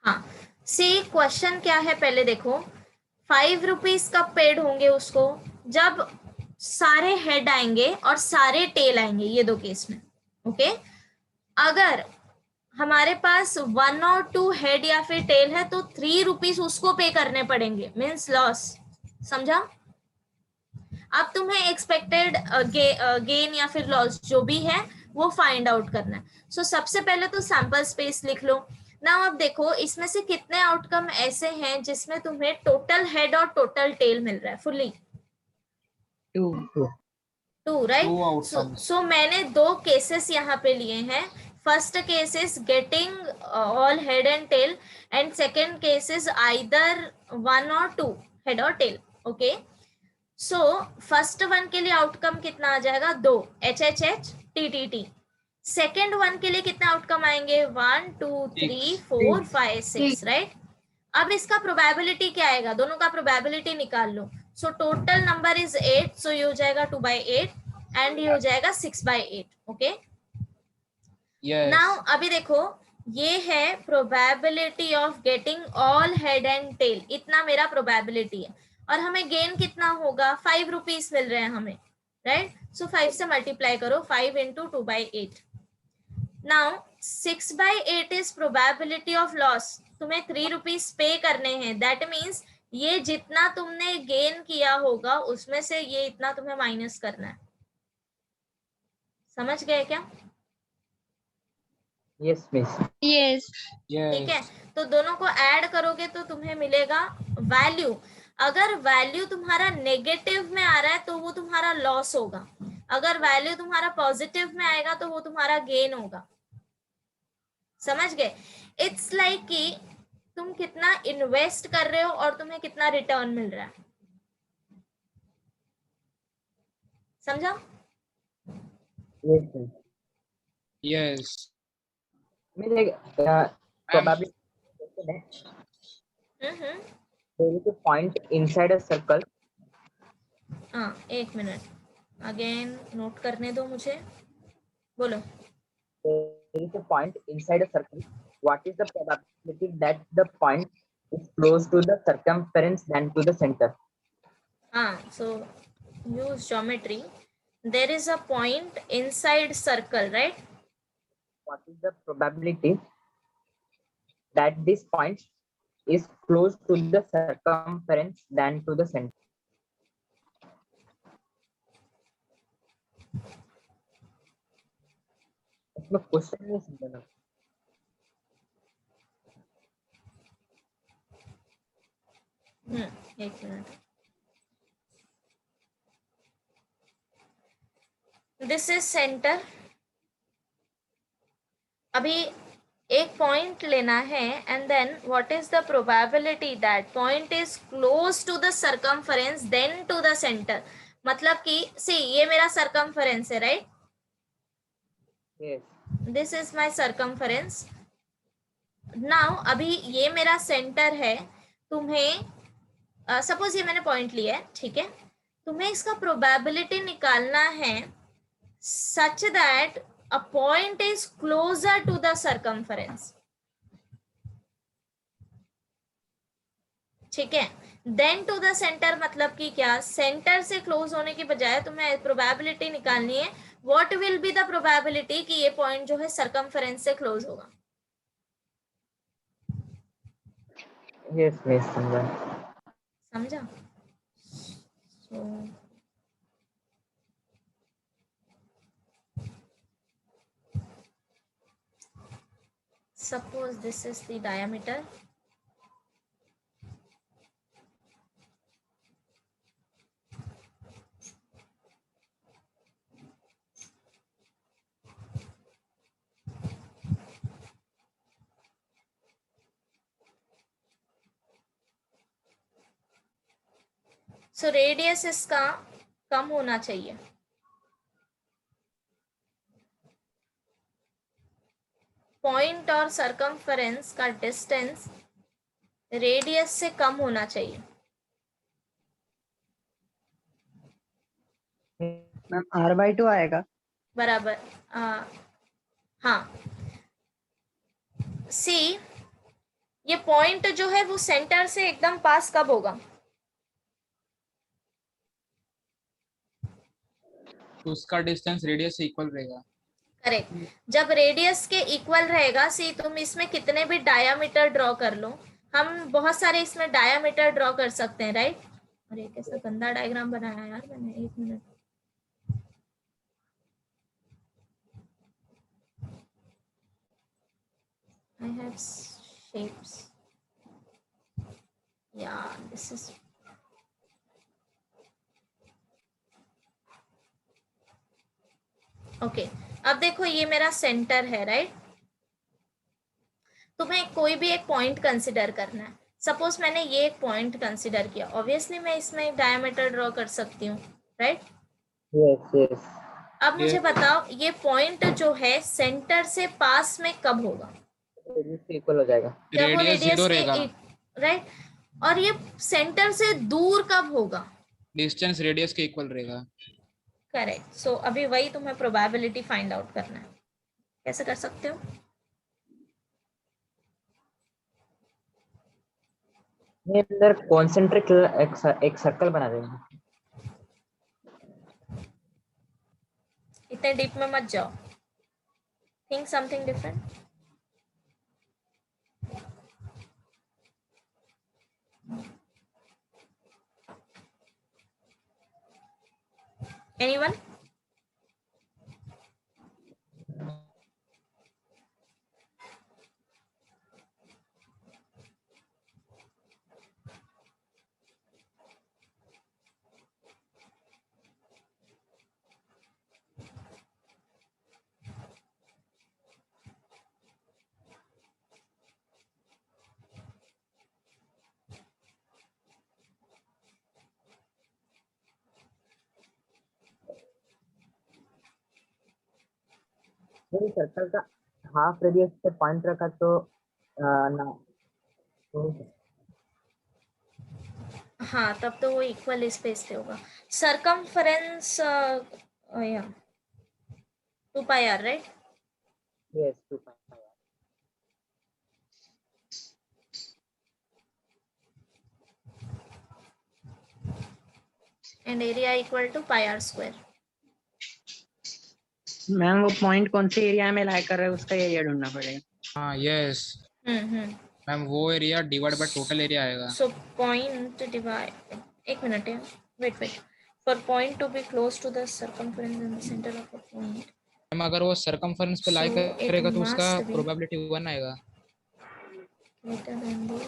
हाँ, सी क्वेश्चन क्या है पहले देखो। 5 रुपीज कब पेड होंगे उसको? जब सारे हेड आएंगे और सारे टेल आएंगे, ये दो केस में। ओके, अगर हमारे पास 1 और 2 हेड या फिर टेल है तो 3 रुपीज उसको पे करने पड़ेंगे, मीन्स लॉस। समझा? अब तुम्हें एक्सपेक्टेड गेन या फिर लॉस जो भी है वो फाइंड आउट करना है। सो सबसे पहले तो सैंपल स्पेस लिख लो ना। अब देखो इसमें से कितने आउटकम ऐसे हैं जिसमें तुम्हें टोटल हेड और टोटल टेल मिल रहा है फुल्ली? 2, राइट? सो मैंने 2 केसेस यहाँ पे लिए हैं। First case is getting all head and tail and second case is either 1 और 2 हेड और tail. Okay, so first one के लिए आउटकम कितना आ जाएगा? 2 HHH TTT। सेकेंड वन के लिए कितने आउटकम आएंगे? 1 2 3 4 5 6, राइट? अब इसका प्रोबेबिलिटी क्या आएगा? दोनों का प्रोबेबिलिटी निकाल लो। सो टोटल नंबर इज 8, सो ये हो जाएगा 2/8 एंड ये हो जाएगा 6/8। ओके, नाउ अभी देखो ये है probability of getting all head and tail, इतना मेरा प्रोबेबिलिटी है। और हमें गेन कितना होगा? 5 रुपीज मिल रहे हैं हमें, राइट? सो 5 से मल्टीप्लाई करो, 5 × 2/8। Now 6/8 is probability of loss. तुम्हें 3 रुपीज पे करने हैं, दैट मीन्स ये जितना तुमने गेन किया होगा उसमें से ये इतना तुम्हें माइनस करना है। समझ गए क्या? Yes miss. Yes. ठीक है, तो दोनों को ऐड करोगे तो तुम्हें मिलेगा वैल्यू। अगर वैल्यू तुम्हारा नेगेटिव में आ रहा है तो वो तुम्हारा लॉस होगा, अगर वैल्यू तुम्हारा पॉजिटिव में आएगा तो वो तुम्हारा गेन होगा। समझ गए? इट्स लाइक कि तुम कितना इन्वेस्ट कर रहे हो और तुम्हें कितना रिटर्न मिल रहा है। समझा? Yes yes miss. एक प्रोबेबिलिटी क्वेश्चन है। There is a point inside a circle. हाँ, एक मिनट, अगेन नोट करने दो मुझे, बोलो। There is a point inside a circle. What is the probability that the point is close to the circumference than to the center? हाँ, so use geometry. There is a point inside circle, right? What is the probability that this point is close to the circumference than to the center? इसमें question नहीं समझा। एक minute. This is centre. अभी एक point लेना है and then what is the probability that point is close to the circumference then to the center. मतलब कि सी ये मेरा सर्कमफरेंस है, right? Yes. This is my circumference. Now अभी ये मेरा सेंटर है। तुम्हें सपोज ये मैंने पॉइंट लिया है, ठीक है? तुम्हें इसका प्रोबेबिलिटी निकालना है such that a point is closer to the circumference. ठीक है, देन टू द सेंटर मतलब कि क्या? सेंटर से क्लोज होने की बजाय तुम्हें प्रोबेबिलिटी निकालनी है what will be the probability कि ये पॉइंट जो है सर्कमफरेंस से क्लोज होगा। Yes, miss. समझा। समझा? So suppose this is the diameter. So radius इसका कम होना चाहिए. पॉइंट और सरकमफेरेंस का डिस्टेंस रेडियस से कम होना चाहिए. मैम r/2 आएगा. बराबर. हाँ. सी, ये पॉइंट जो है वो सेंटर से एकदम पास कब होगा? उसका डिस्टेंस रेडियस से इक्वल रहेगा. करेक्ट. जब रेडियस के इक्वल रहेगा, सी तुम इसमें कितने भी डायामीटर ड्रॉ कर लो, हम बहुत सारे इसमें डायामीटर ड्रॉ कर सकते हैं, राइट? और एक ऐसा गंदा डायग्राम बनाया यार मैंने, 1 minute. I have shapes. Yeah, this is. Okay. अब देखो ये मेरा सेंटर है, राइट? तुम्हें कोई भी एक पॉइंट कंसिडर करना है. सपोज मैंने ये एक पॉइंट कंसिडर किया, ऑब्वियसली मैं इसमें एक डायमीटर ड्रॉ कर सकती हूँ, राइट? Yes yes. अब मुझे बताओ ये पॉइंट जो है सेंटर से पास में कब होगा? रेडियस से इक्वल हो जाएगा. जब वो रेडियस 0 रहेगा. राइट? और ये सेंटर से दूर कब होगा? डिस्टेंस रेडियस के इक्वल रहेगा. करेक्ट. सो अभी वही तुम्हें प्रोबेबिलिटी फाइंड आउट करना है. कैसे कर सकते हो? ये अंदर कॉन्सेंट्रिक एक सर्कल बना देंगे. इतने डीप में मत जाओ. Think something different. Anyone? ये सर्कल का हाफ रेडियस पे पॉइंट रखा तो ना तो हाँ, तब तो वो इक्वल स्पेस पे होगा. सरकमफेरेंस या 2πr, right? Yes 2.5. And area equal to πr². Ma'am वो पॉइंट कौन से एरिया में लाई कर रहा है उसका एरिया ढूंढना पड़ेगा. हाँ यस मैम, वो area divide by total area आएगा. सो पॉइंट डिवाइड, एक मिनट यार, wait. For point to be close to the circumference in the center of a point. Ma'am अगर वो सरकमफेरेंस पे लाई So, it करेगा तो उसका must be प्रोबेबिलिटी 1 आएगा. greater than the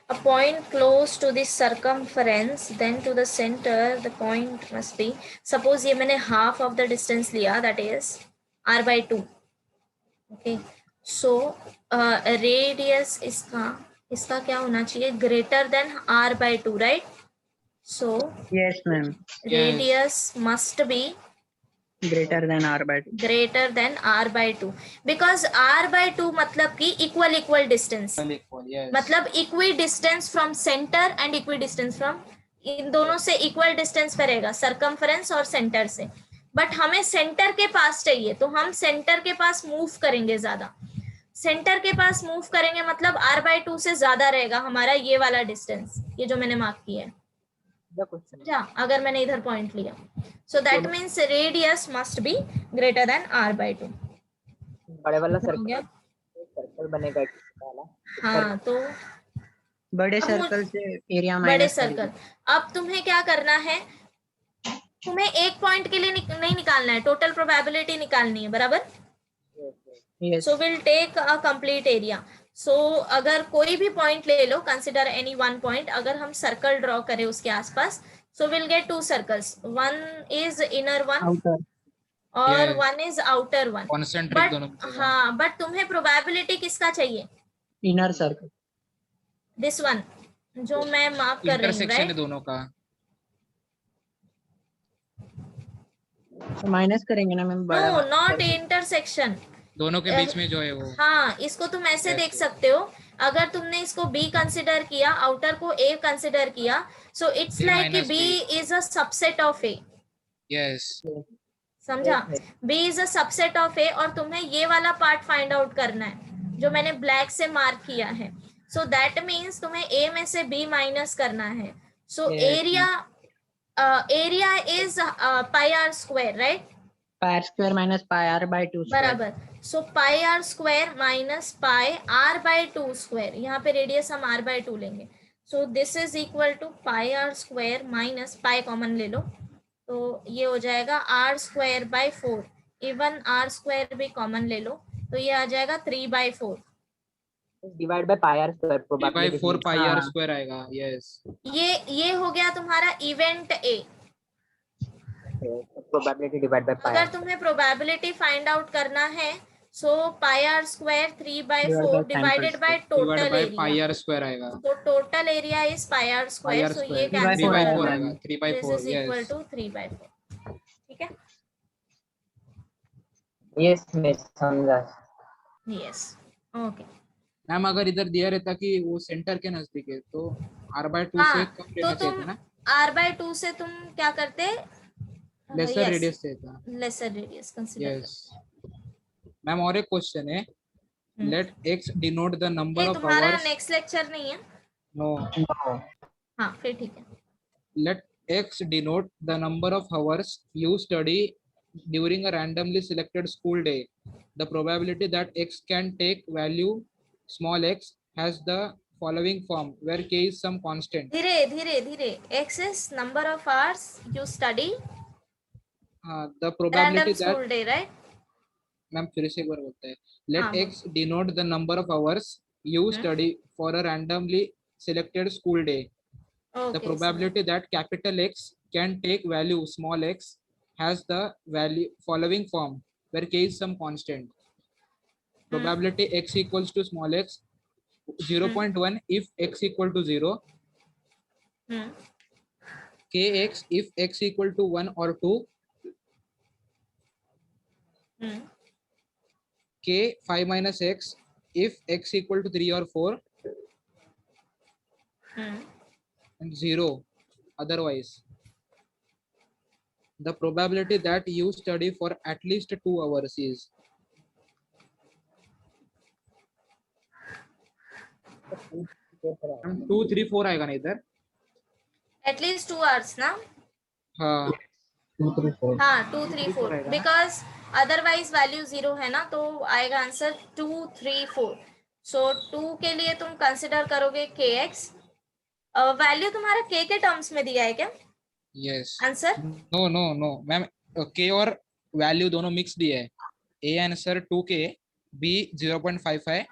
a point close to the circumference, then to the center the point must be, suppose ये मैंने half of the distance लिया, that is r/2. okay, so radius इसका क्या होना चाहिए? greater than r/2, right? so yes ma'am. radius must be greater than r/2. greater than r/2, because r/2 मतलब कि equal distance, Yes. मतलब equidistance from centre and equidistance from, इन दोनों से इक्वल डिस्टेंस पे रहेगा circumference और centre से. बट हमें सेंटर के पास चाहिए, तो हम सेंटर के पास मूव करेंगे ज्यादा. सेंटर के पास मूव करेंगे मतलब r/2 से ज्यादा रहेगा हमारा ये वाला डिस्टेंस, ये जो मैंने मार्क किया है. समझा? अगर मैंने इधर पॉइंट लिया, so that means radius must be greater than r/2. बड़े वाला हो गया? सर्कल बनेगा एक वाला. हाँ, तो बड़े अब सर्कल से एरिया बड़े माइनस सर्कल. अब तुम्हें क्या करना है? तुम्हें एक पॉइंट के लिए नहीं निकालना है, टोटल प्रोबेबिलिटी निकालनी है, बराबर? Yes. So we'll take a complete area. So अगर कोई भी point ले लो, consider any one point. अगर हम circle draw करें उसके आसपास, so we'll get two circles. One is inner one Outer. और Yes. one is outer one. Concentric But दोनों मिलेगा। हाँ, but तुम्हें probability किसका चाहिए? Inner circle. This one जो मैं मार्क कर रही हूँ, इंटरसेक्शन है right? दोनों का। तो माइनस करेंगे ना मैम, बड़ा No, not intersection. दोनों के बीच में जो है वो। हाँ, इसको तुम ऐसे Yes, देख yes. सकते हो, अगर तुमने इसको B कंसिडर किया, आउटर को A कंसिडर किया, so it's A like कि minus B B. is a subset of A. Yes. समझा? Yes, B is a subset of A और तुम्हें ये वाला पार्ट फाइंड आउट करना है जो मैंने ब्लैक से मार्क किया है. So that means तुम्हें A में से B माइनस करना है. So Yes. area is pi r square, right? pi r square minus pi r by 2 square. बराबर. So pi r square minus pi r by 2 square. यहाँ पे radius हम r by 2 लेंगे. So this is equal to pi r square minus pi common ले लो, तो ये हो जाएगा r square by 4. Even r square भी कॉमन ले लो, तो ये आ जाएगा 3 by 4. Divide by pi r square 3 by probability. 4 pi r हाँ। square आएगा। Yes. ये हो गया तुम्हारा event A. Probability divided by pi अगर r. तुम्हें प्रोबेबिलिटी फाइंड आउट करना है, so pi r square 3 by Divided 4 by डिवाइडेड samples. By Divided total by pi area. r square आएगा। तो total area is pi r Pi square, r so ये square 3 cancel by हो 4 जाएगा. आएगा। 3 by this 4. Is equal Yes. To 3 by 4. ठीक है? Yes, miss, समझा. Yes, okay. मैम अगर इधर दिया रहता कि वो सेंटर के नजदीक है तो r by 2 से हाँ, कम तो लेना तुम चाहिए था ना। r by 2 से तुम क्या करते? लेसर रेडियस चाहिए था। Lesser radius consider. Yes ma'am, और एक क्वेश्चन है। Let x denote the number ये ऑफ तुम्हारा आवर्स। नेक्स्ट लेक्चर नहीं है? No, No. हाँ, फिर ठीक है. let x denote the number of hours you study during a randomly selected school day. The probability that x can take value small x has the following form where k is some constant. धीरे धीरे धीरे. x is number of hours you study The random probability that school day, right? Ma'am फिर से एक बार बोलते हैं। let हाँ, x denote the number of hours you study for a randomly selected school day. The okay, probability that capital X can take value small x has the value following form where k is some constant. Probability x equals to small x 0.1 if x equal to 0, kx if x equal to 1 or 2, k 5 minus x if x equal to 3 or 4, and 0 otherwise. The probability that you study for at least 2 hours is 2 3 4 आएगा ना इधर। at least 2 hours ना. हाँ 2 3 4. हाँ, 2 3 4 रहेगा ना? Because otherwise value 0 है ना, तो आएगा आंसर 2 3 4. सो 2 के लिए तुम कंसिडर करोगे kx. वैल्यू तुम्हारा k के टर्म्स में दिया है क्या yes. Answer? No no no ma'am, k और वैल्यू दोनों मिक्स दिया है। a answer 2k, b 0.55,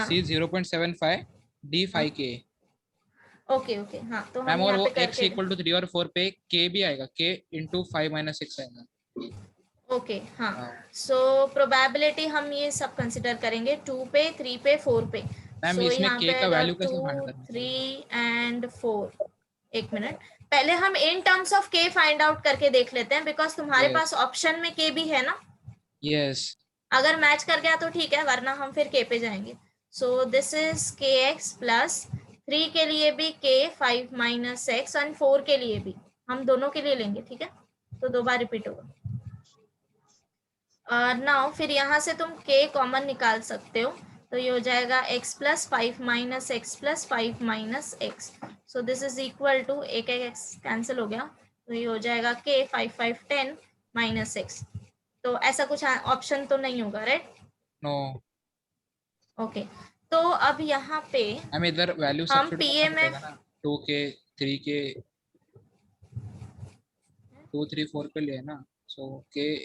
c 0.75, d 5k. Okay okay. हाँ, तो हम मैम और यहाँ वो पे x करके इक्वल टू 3 और 4 पे k भी आएगा, k इंटू 5 माइनस 6 आएगा। ओके. हाँ, सो प्रोबेबिलिटी हम ये सब कंसिडर करेंगे 2 पे 3 पे 4 पे. मैम सो इसमें यहाँ k पे का अगर वैल्यू कैसे 2 फाइंड करना है? 3 एंड 4. एक मिनट, पहले हम in terms of k find out करके देख लेते हैं, बिकॉज तुम्हारे Yes. पास ऑप्शन में k भी है ना. यस अगर मैच कर गया तो ठीक है, वरना हम फिर k पे जाएंगे. सो दिस इज kx प्लस 3 के लिए भी k 5 माइनस x एंड 4 के लिए भी हम दोनों के लिए लेंगे. ठीक है, तो 2 बार रिपीट होगा. नाउ फिर यहाँ से तुम k कॉमन निकाल सकते हो, तो ये हो जाएगा x plus 5 minus x plus 5 minus x. So this is equal to एक x कैंसिल हो गया, तो ये हो जाएगा k 5 5 10 माइनस x. तो ऐसा कुछ ऑप्शन तो नहीं होगा, राइट? No okay. तो अब यहाँ पे मैम इधर वैल्यू हम सब्स्टिट्यूट PA करना में पड़ेगा ना। 2k 3k 2 3 4 पे लिए ना, सो k